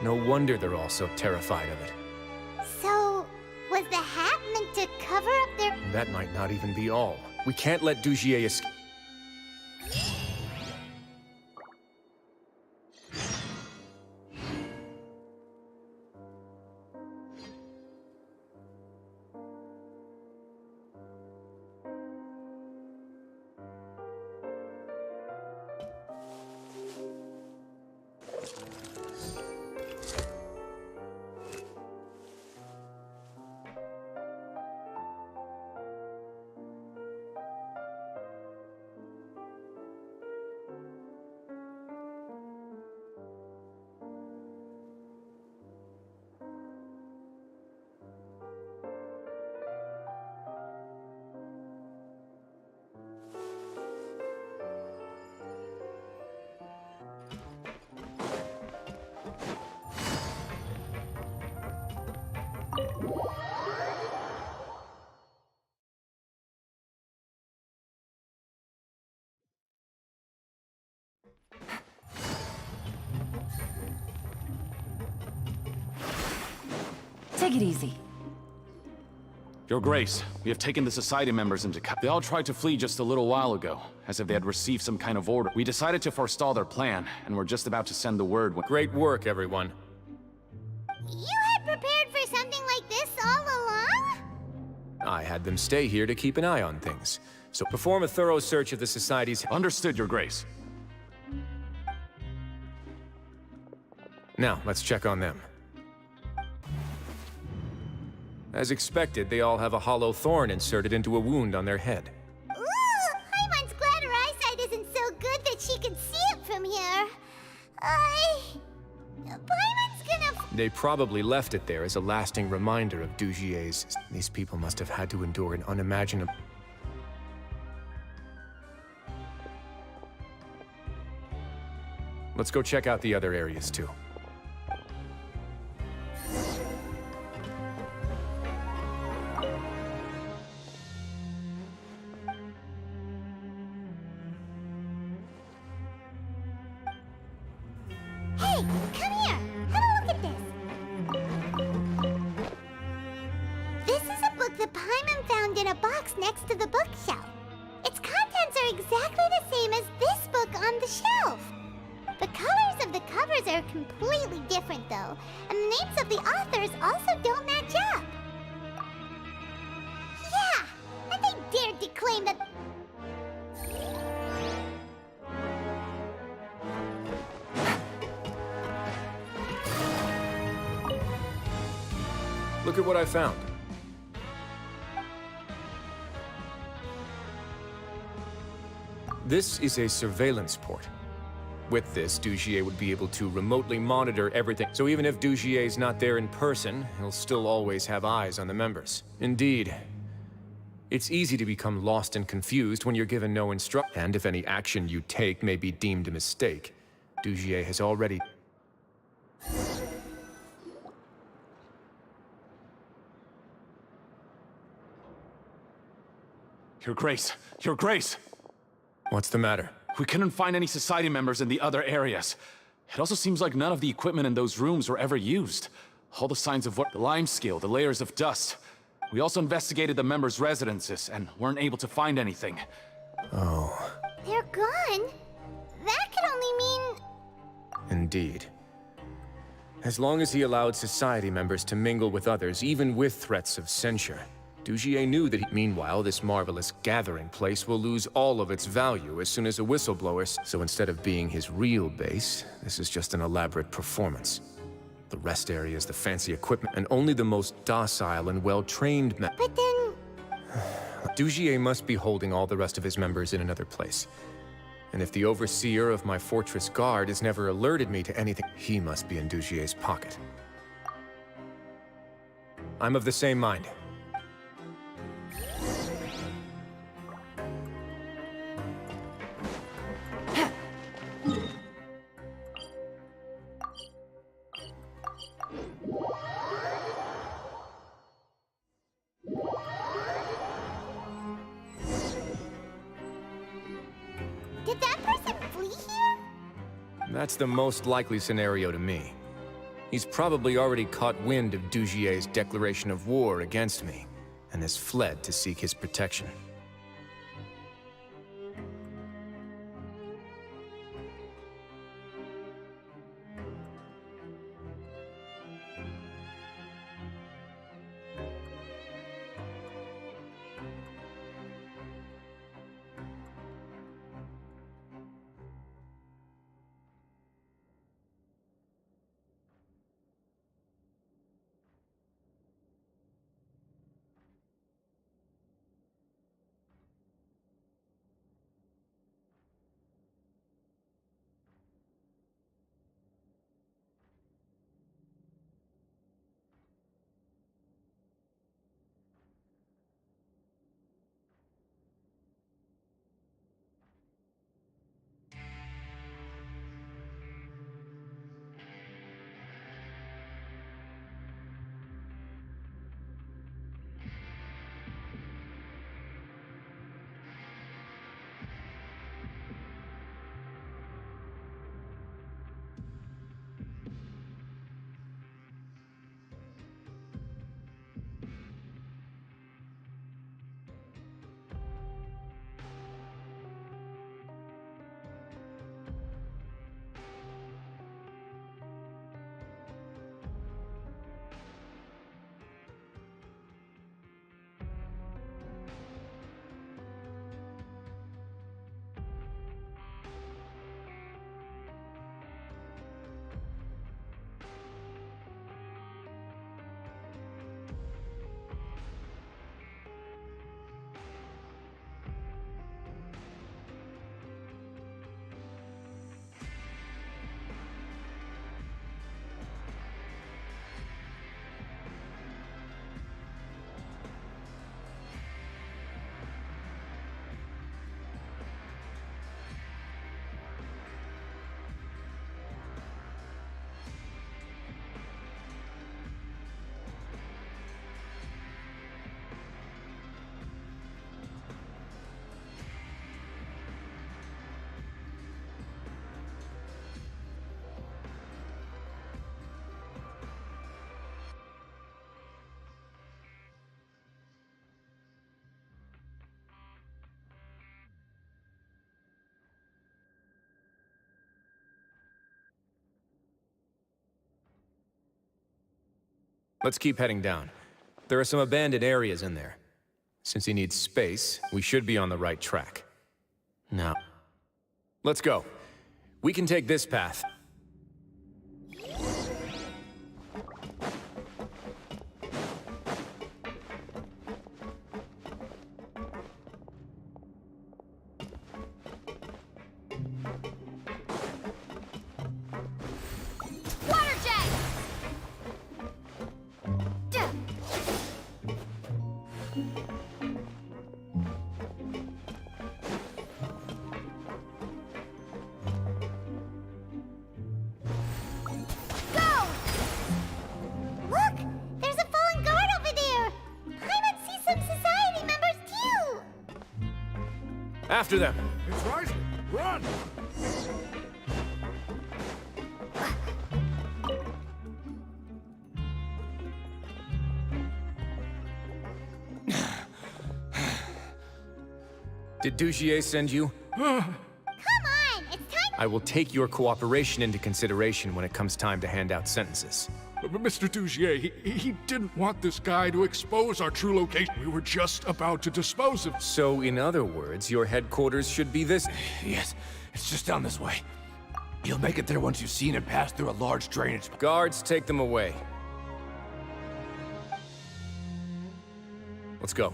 No wonder they're all so terrified of it. So, was the hat meant to cover up their... That might not even be all. We can't let Dujier escape. Take it easy. Your Grace, we have taken the Society members into custody. They all tried to flee just a little while ago, as if they had received some kind of order. We decided to forestall their plan, and we're just about to send the word when— Great work, everyone. You had prepared for something like this all along? I had them stay here to keep an eye on things. So perform a thorough search of the Society's— Understood, Your Grace. Now, let's check on them. As expected, they all have a hollow thorn inserted into a wound on their head. Ooh, Paimon's glad her eyesight isn't so good that she can see it from here. Paimon's gonna... They probably left it there as a lasting reminder of Dujier's. These people must have had to endure an unimaginable... Let's go check out the other areas, too. Hey, come here! Have a look at this! This is a book that Paimon found in a box next to the bookshelf. Its contents are exactly the same as this book on the shelf. The colors of the covers are completely different, though, and the names of the authors also don't match up. Yeah, and they dared to claim that... Look at what I found. This is a surveillance port. With this, Dujier would be able to remotely monitor everything. So even if Dujier's not there in person, he'll still always have eyes on the members. Indeed. It's easy to become lost and confused when you're given no instruction. And if any action you take may be deemed a mistake, Dujier has already... Your Grace! Your Grace! What's the matter? We couldn't find any Society members in the other areas. It also seems like none of the equipment in those rooms were ever used. All the signs of what— the lime scale, the layers of dust. We also investigated the members' residences and weren't able to find anything. Oh. They're gone? That could only mean... Indeed. As long as he allowed society members to mingle with others, even with threats of censure. Dugier knew that meanwhile, this marvelous gathering place will lose all of its value as soon as a whistleblower. So instead of being his real base, this is just an elaborate performance. The rest area is the fancy equipment, and only the most docile and well-trained But then... Dugier must be holding all the rest of his members in another place. And if the overseer of my fortress guard has never alerted me to anything, he must be in Dugier's pocket. I'm of the same mind. Did that person flee here? That's the most likely scenario to me. He's probably already caught wind of Dugier's declaration of war against me, and has fled to seek his protection. Let's keep heading down. There are some abandoned areas in there. Since he needs space, we should be on the right track. Now, let's go. We can take this path. After them. It's Wriothesley. Run! Did Dugier send you? Come on! It's time I will take your cooperation into consideration when it comes time to hand out sentences. But Mr. Dugier, he didn't want this guy to expose our true location. We were just about to dispose of... So, in other words, your headquarters should be this... Yes, it's just down this way. You'll make it there once you've seen it pass through a large drainage... Guards, take them away. Let's go.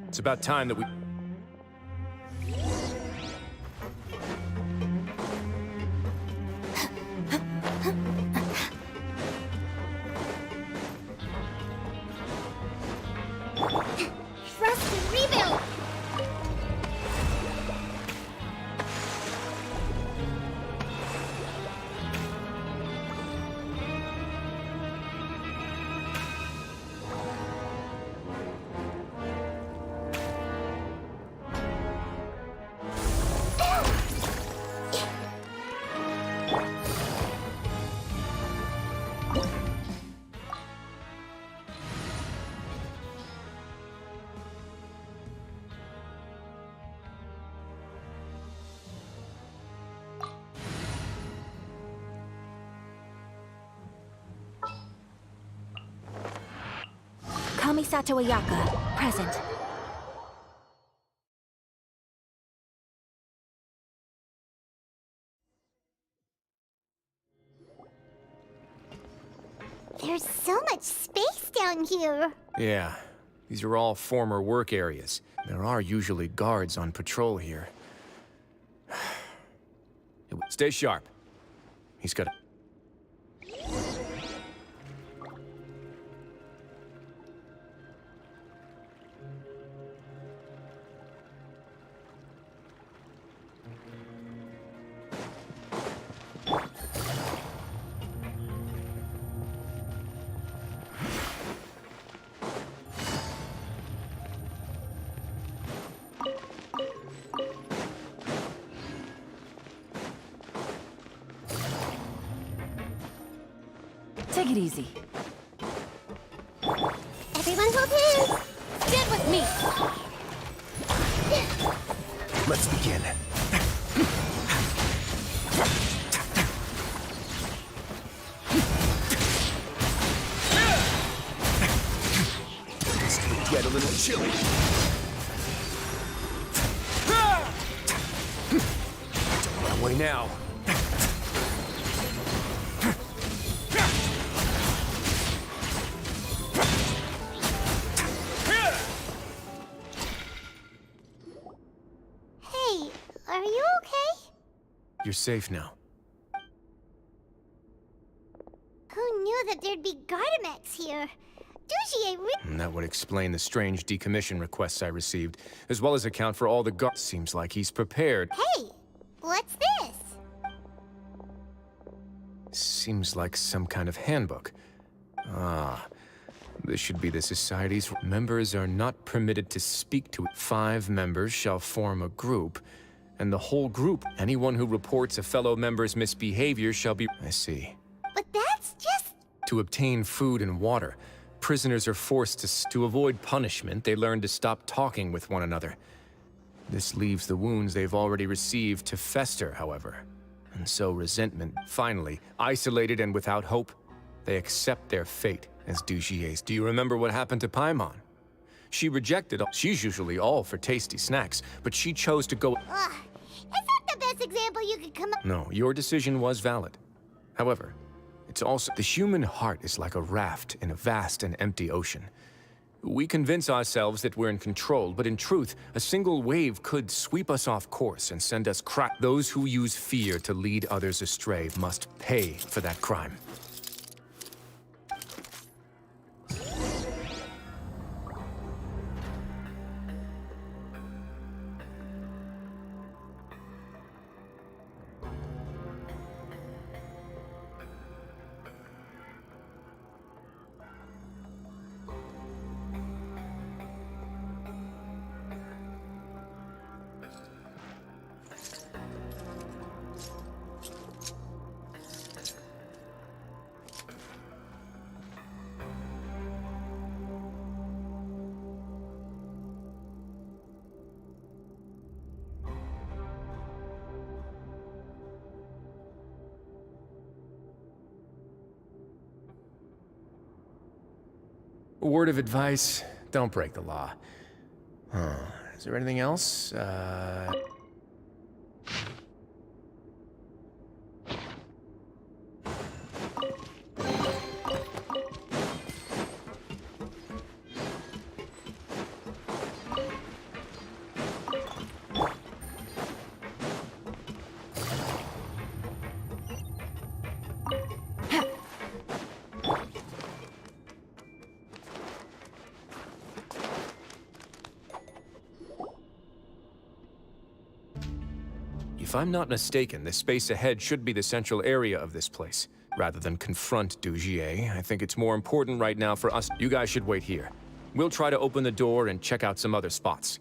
It's about time that we... Trust and rebuild! Kamisato Ayaka, present. There's so much space down here. Yeah, these are all former work areas. There are usually guards on patrol here. Stay sharp. He's got... Take it easy. Everyone hold hands! Stand with me! Let's begin. This could get a little chilly. Don't run away now. Hey, are you okay? You're safe now. Who knew that there'd be Gardamex here? Dugier And that would explain the strange decommission requests I received, as well as account for all the guards. Seems like he's prepared. Hey, what's this? Seems like some kind of handbook. Ah, this should be the Society's... Members are not permitted to speak to it. 5 members shall form a group, and the whole group, anyone who reports a fellow member's misbehavior shall be... I see. But that's just... To obtain food and water, prisoners are forced to avoid punishment, they learn to stop talking with one another. This leaves the wounds they've already received to fester, however. And so resentment, finally, isolated and without hope, they accept their fate as Dugier's. Do you remember what happened to Paimon? She rejected... She's usually all for tasty snacks, but she chose to go... Is that the best example you could come up... No, your decision was valid. However, it's also... The human heart is like a raft in a vast and empty ocean. We convince ourselves that we're in control, but in truth, a single wave could sweep us off course and send us crack. Those who use fear to lead others astray must pay for that crime. A word of advice, don't break the law. Huh. Is there anything else? If I'm not mistaken, the space ahead should be the central area of this place. Rather than confront Dujier, I think it's more important right now for us. You guys should wait here. We'll try to open the door and check out some other spots.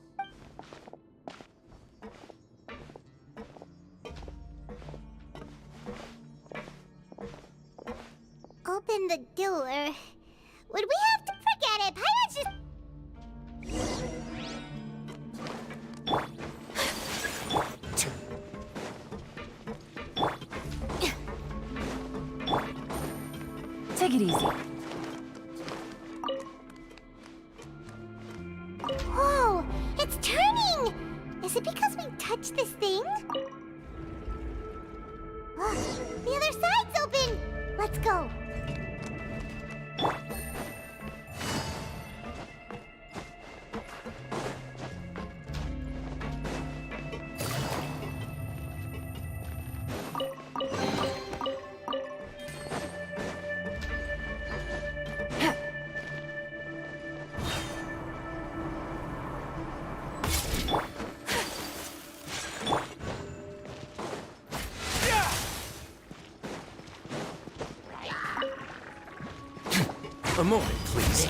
Open the door. Would we have to forget it? Pirates just... Take it easy. Whoa! It's turning! Is it because we touched this thing? The other side's open! Let's go. A moment, please.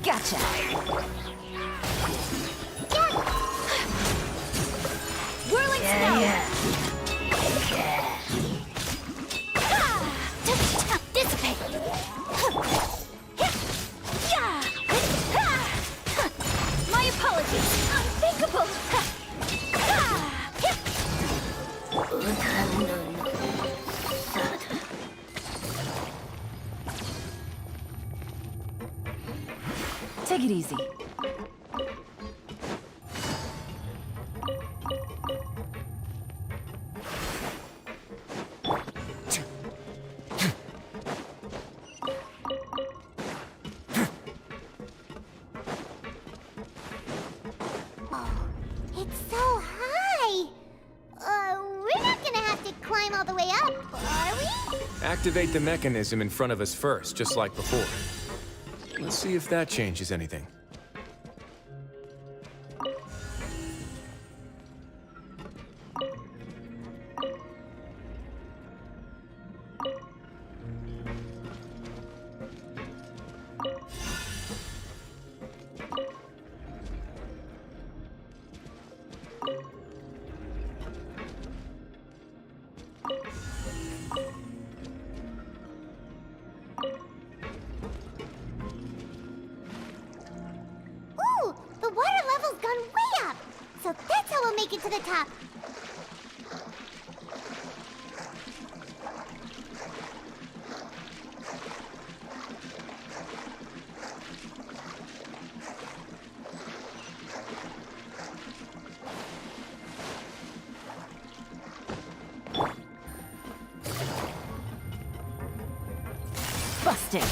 Gotcha. Whirling snow! Dissipate! My apologies! Unthinkable! Take it easy. It's so high! We're not gonna have to climb all the way up, are we? Activate the mechanism in front of us first, just like before. Let's see if that changes anything. Ooh! The water level's gone way up! So that's how we'll make it to the top. Busted.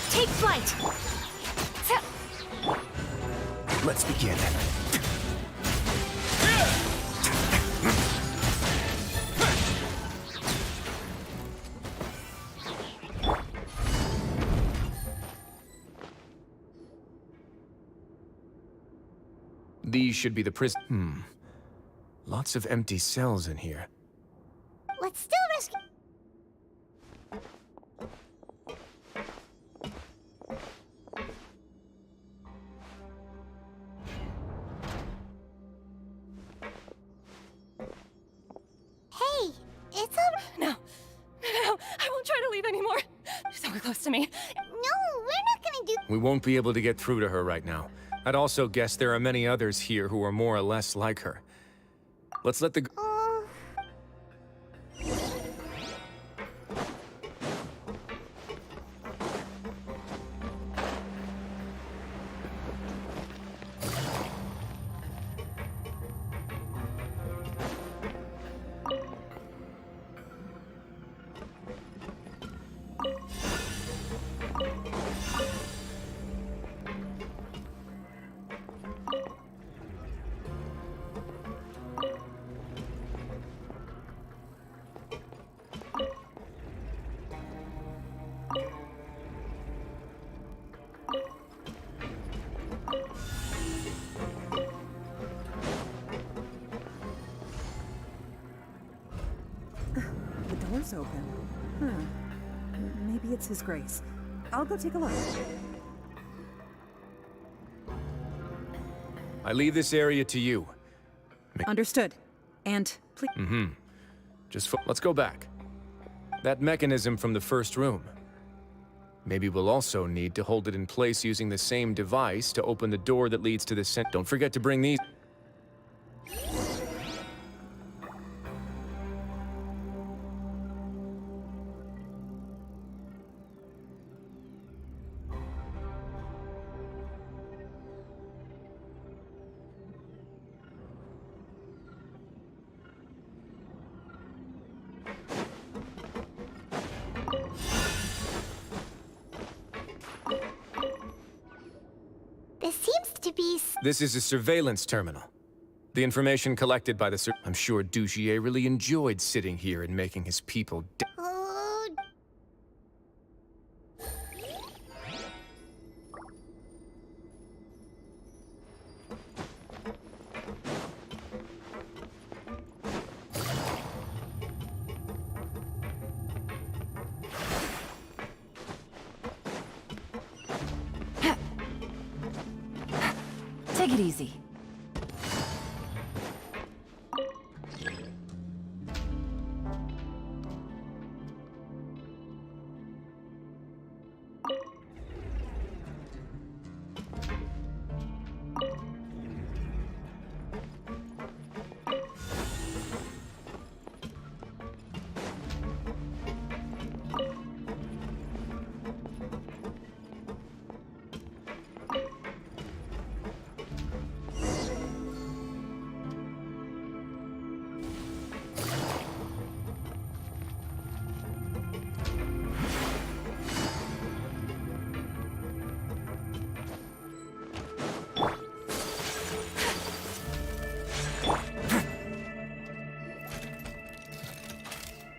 Take flight! Let's begin. These should be the prison. Lots of empty cells in here. Let's still rescue... Hey, it's all... No, I won't try to leave anymore. You're so close to me. No, We won't be able to get through to her right now. I'd also guess there are many others here who are more or less like her. Let's let the... The door's open. Maybe it's His Grace. I'll go take a look. I leave this area to you. Understood. And please... Let's go back. That mechanism from the first room. Maybe we'll also need to hold it in place using the same device to open the door that leads to the Don't forget to bring these... This seems to be... This is a surveillance terminal. The information collected by the I'm sure Dugier really enjoyed sitting here and making his people Oh... Take it easy.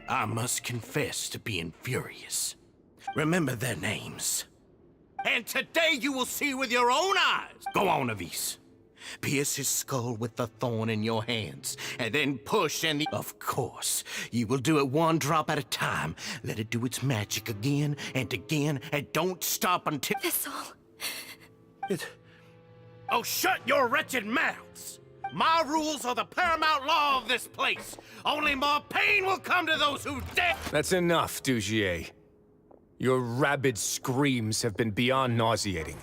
I must confess to being furious. Remember their names. And today you will see with your own eyes. Go on, Avis. Pierce his skull with the thorn in your hands, and then push and Of course, you will do it one drop at a time. Let it do its magic again, and don't stop until... Thistle. Oh, shut your wretched mouths! My rules are the paramount law of this place. Only more pain will come to those who dare. That's enough, Dugier. Your rabid screams have been beyond nauseating.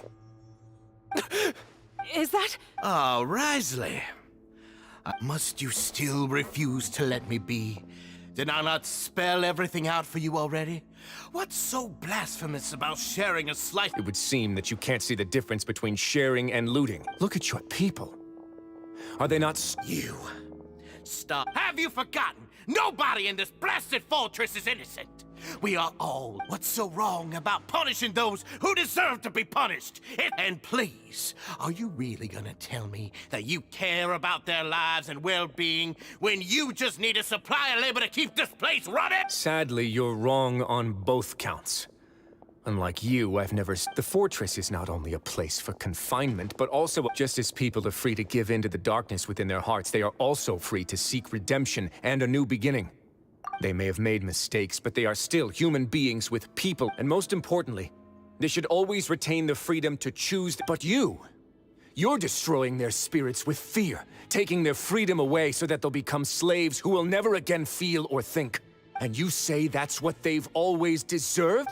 Is that... Oh, Wriothesley. Must you still refuse to let me be? Did I not spell everything out for you already? What's so blasphemous about sharing a slice? It would seem that you can't see the difference between sharing and looting. Look at your people. Are they not... You. Stop. Have you forgotten? Nobody in this blasted fortress is innocent. We are all. What's so wrong about punishing those who deserve to be punished? And please, are you really gonna tell me that you care about their lives and well-being when you just need a supply of labor to keep this place running? Sadly, you're wrong on both counts. Unlike you, I've never... The fortress is not only a place for confinement, but also just as people are free to give in to the darkness within their hearts, they are also free to seek redemption and a new beginning. They may have made mistakes, but they are still human beings with people, and most importantly, they should always retain the freedom to choose. But you're destroying their spirits with fear, taking their freedom away so that they'll become slaves who will never again feel or think. And you say that's what they've always deserved?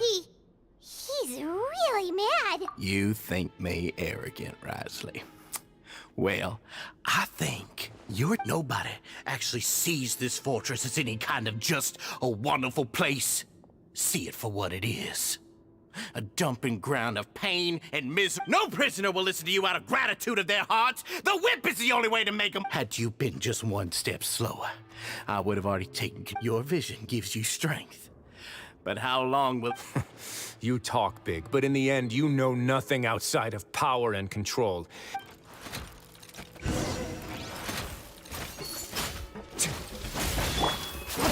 He's really really mad. You think me arrogant, Wriothesley? Well, I think nobody actually sees this fortress as any kind of just a wonderful place. See it for what it is. A dumping ground of pain and misery. No prisoner will listen to you out of gratitude of their hearts. The whip is the only way to make them. Had you been just one step slower, I would have already taken. Your vision gives you strength. But how long will... You talk big, but in the end, you know nothing outside of power and control. The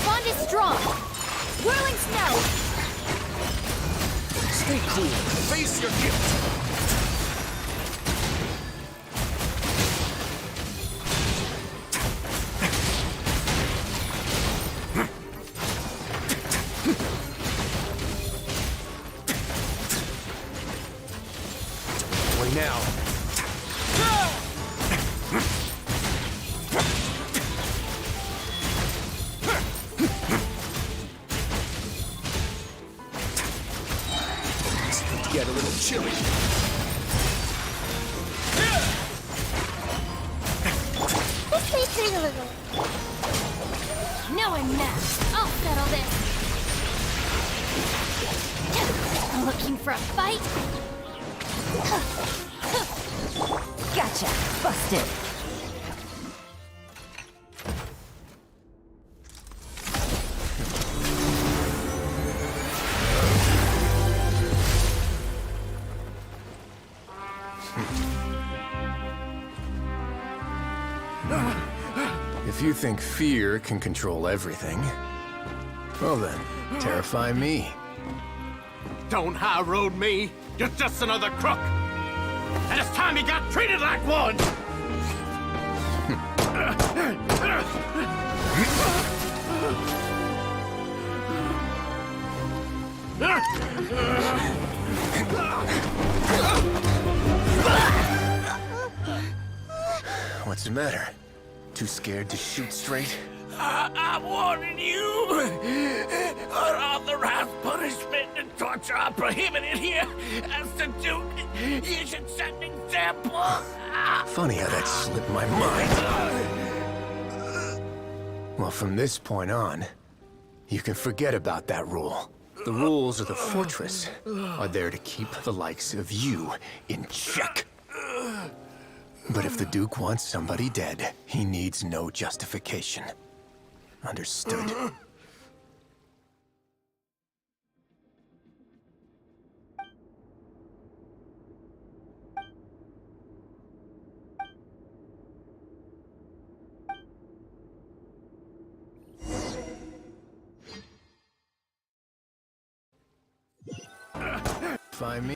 bond is strong. Whirling snow. Stay cool. Face your guilt. Now. Get a little chilly. This may hurt a little. No one mess. I'll settle this. Looking for a fight? Gotcha. Busted. If you think fear can control everything, well then, terrify me. Don't high road me. You're just another crook. And it's time you got treated like one! What's the matter? Too scared to shoot straight? I'm warning you! Unauthorized punishment and torture are prohibited here. As the Duke, you should set an example. Funny how that slipped my mind. Well, from this point on, you can forget about that rule. The rules of the fortress are there to keep the likes of you in check. But if the Duke wants somebody dead, he needs no justification. Understood. Find me.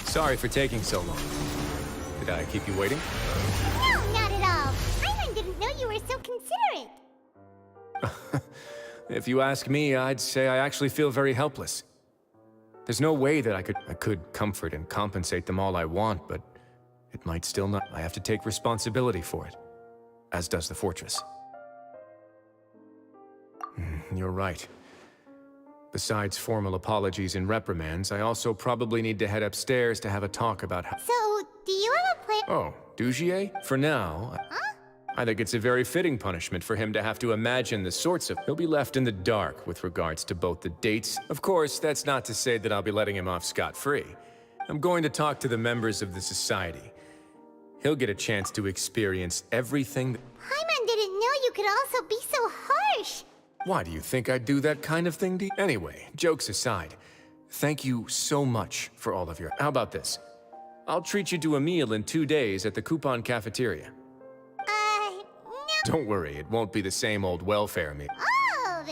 Sorry for taking so long. Did I keep you waiting? No, not at all. Paimon didn't know you were so considerate. If you ask me, I'd say I actually feel very helpless. There's no way that I could comfort and compensate them all I want, but it might still not. I have to take responsibility for it, as does the fortress. You're right. Besides formal apologies and reprimands, I also probably need to head upstairs to have a talk about how— So, do you have a plan? Oh, Dugier? For now, I think it's a very fitting punishment for him to have to imagine the sorts of— He'll be left in the dark with regards to both the dates. Of course, that's not to say that I'll be letting him off scot-free. I'm going to talk to the members of the society. He'll get a chance to experience everything— Paimon didn't know you could also be so harsh. Why do you think I'd do that kind of thing to you? Anyway, jokes aside, thank you so much for all of your— How about this? I'll treat you to a meal in 2 days at the Coupon Cafeteria. No. Don't worry, it won't be the same old welfare meal. Oh,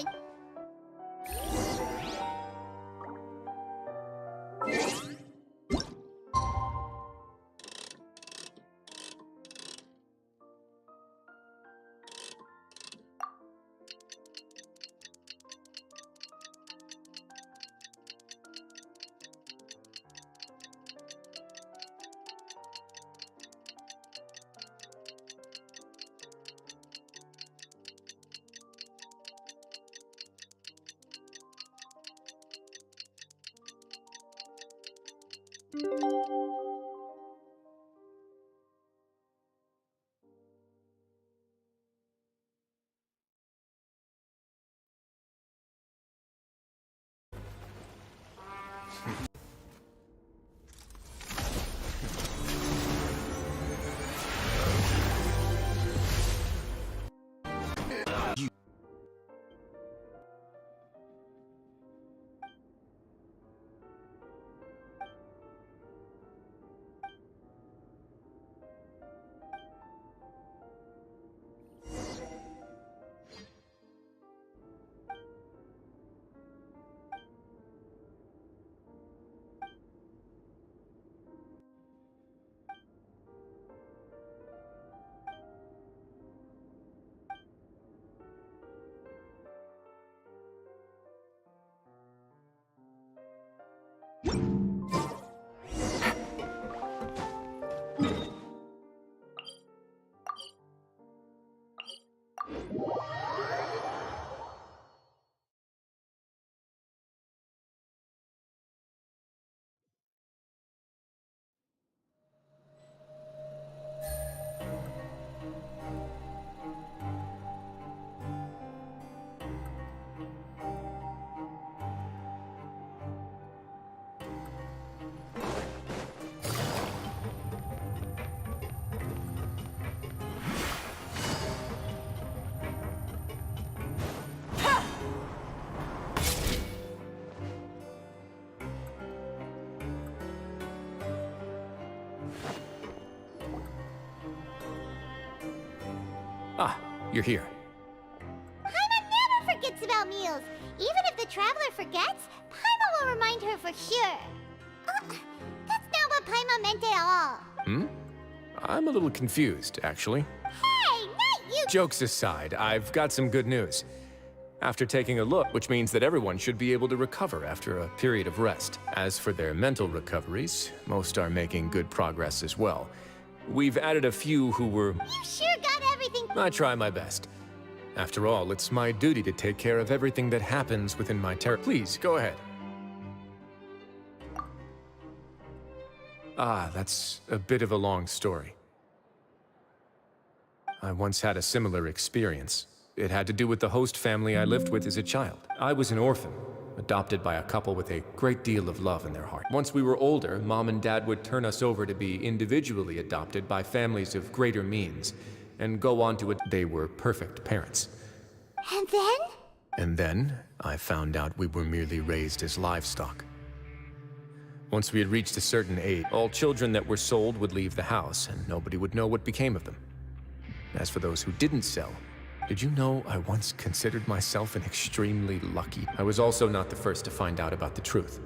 Ah, you're here. Paimon never forgets about meals. Even if the traveler forgets, Paimon will remind her for sure. That's not what Paimon meant at all. Hmm? I'm a little confused, actually. Hey, not you! Jokes aside, I've got some good news. After taking a look, which means that everyone should be able to recover after a period of rest. As for their mental recoveries, most are making good progress as well. We've added a few who were... You sure got everything... I try my best. After all, it's my duty to take care of everything that happens within my Please, go ahead. Ah, that's a bit of a long story. I once had a similar experience. It had to do with the host family I lived with as a child. I was an orphan, adopted by a couple with a great deal of love in their heart. Once we were older, Mom and Dad would turn us over to be individually adopted by families of greater means, and go on to it. They were perfect parents. And then? And then, I found out we were merely raised as livestock. Once we had reached a certain age, all children that were sold would leave the house, and nobody would know what became of them. As for those who didn't sell, did you know I once considered myself an extremely lucky? I was also not the first to find out about the truth.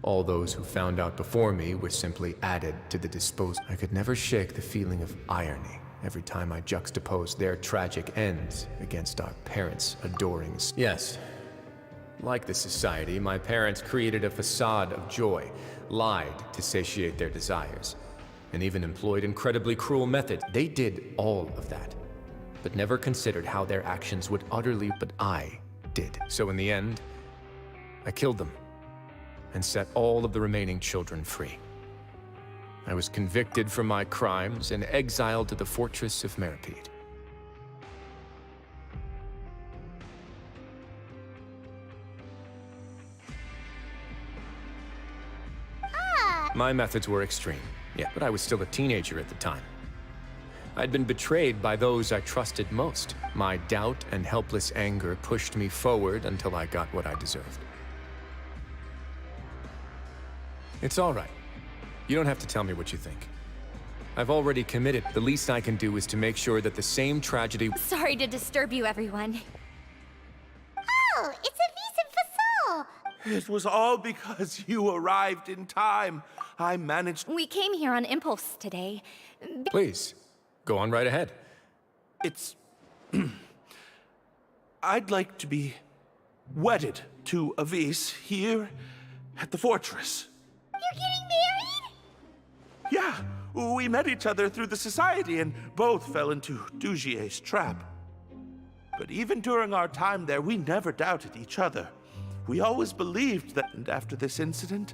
All those who found out before me were simply added to the disposal. I could never shake the feeling of irony every time I juxtaposed their tragic ends against our parents' adoring. Yes, like the society, my parents created a facade of joy, lied to satiate their desires, and even employed incredibly cruel methods. They did all of that, but never considered how their actions would utterly, but I did. So in the end, I killed them and set all of the remaining children free. I was convicted for my crimes and exiled to the fortress of Meripede. My methods were extreme, yeah, but I was still a teenager at the time. I'd been betrayed by those I trusted most. My doubt and helpless anger pushed me forward until I got what I deserved. It's all right. You don't have to tell me what you think. I've already committed. The least I can do is to make sure that the same tragedy— Sorry to disturb you, everyone. Oh, it's a vis en facile. It was all because you arrived in time. I managed— We came here on impulse today. Please, go on right ahead. It's... I'd like to be wedded to Avis here at the fortress. You're getting married? Yeah, we met each other through the society and both fell into Dugier's trap. But even during our time there, we never doubted each other. We always believed that, and after this incident,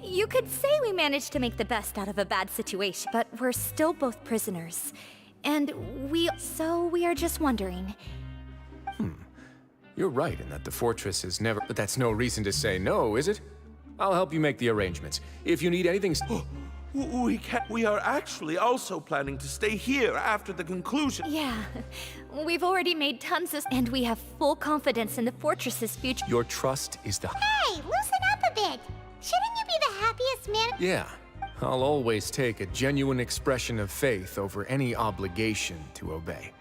You could say we managed to make the best out of a bad situation, but we're still both prisoners. And so we are just wondering. You're right in that the fortress is never... But that's no reason to say no, is it? I'll help you make the arrangements. If you need anything... We are actually also planning to stay here after the conclusion. Yeah, we've already made tons of... And we have full confidence in the fortress's future. Your trust is the... Hey, loosen up a bit. Shouldn't you be the happiest man? Yeah. I'll always take a genuine expression of faith over any obligation to obey.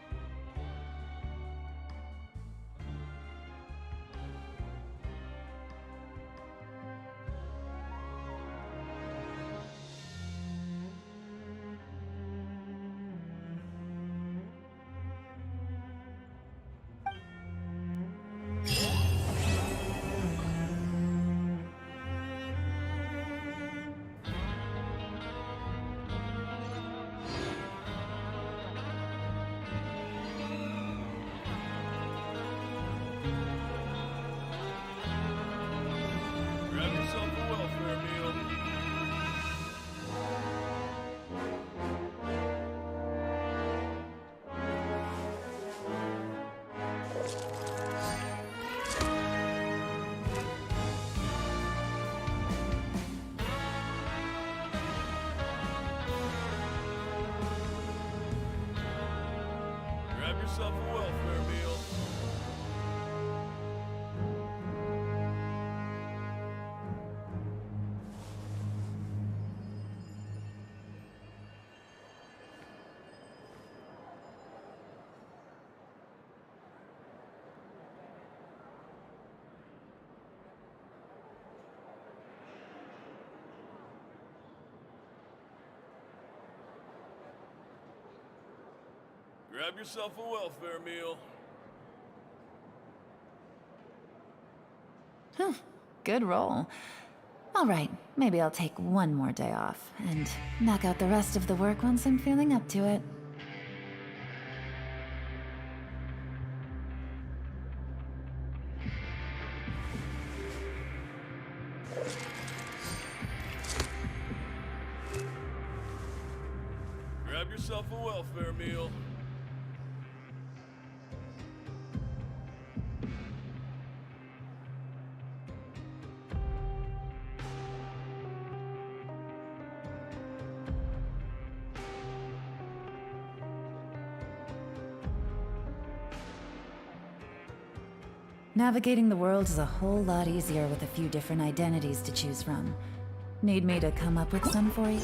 Grab yourself a welfare meal. Grab yourself a welfare meal. Grab yourself a welfare meal. Good roll. All right, maybe I'll take one more day off and knock out the rest of the work once I'm feeling up to it. Grab yourself a welfare meal. Navigating the world is a whole lot easier with a few different identities to choose from. Need me to come up with some for you?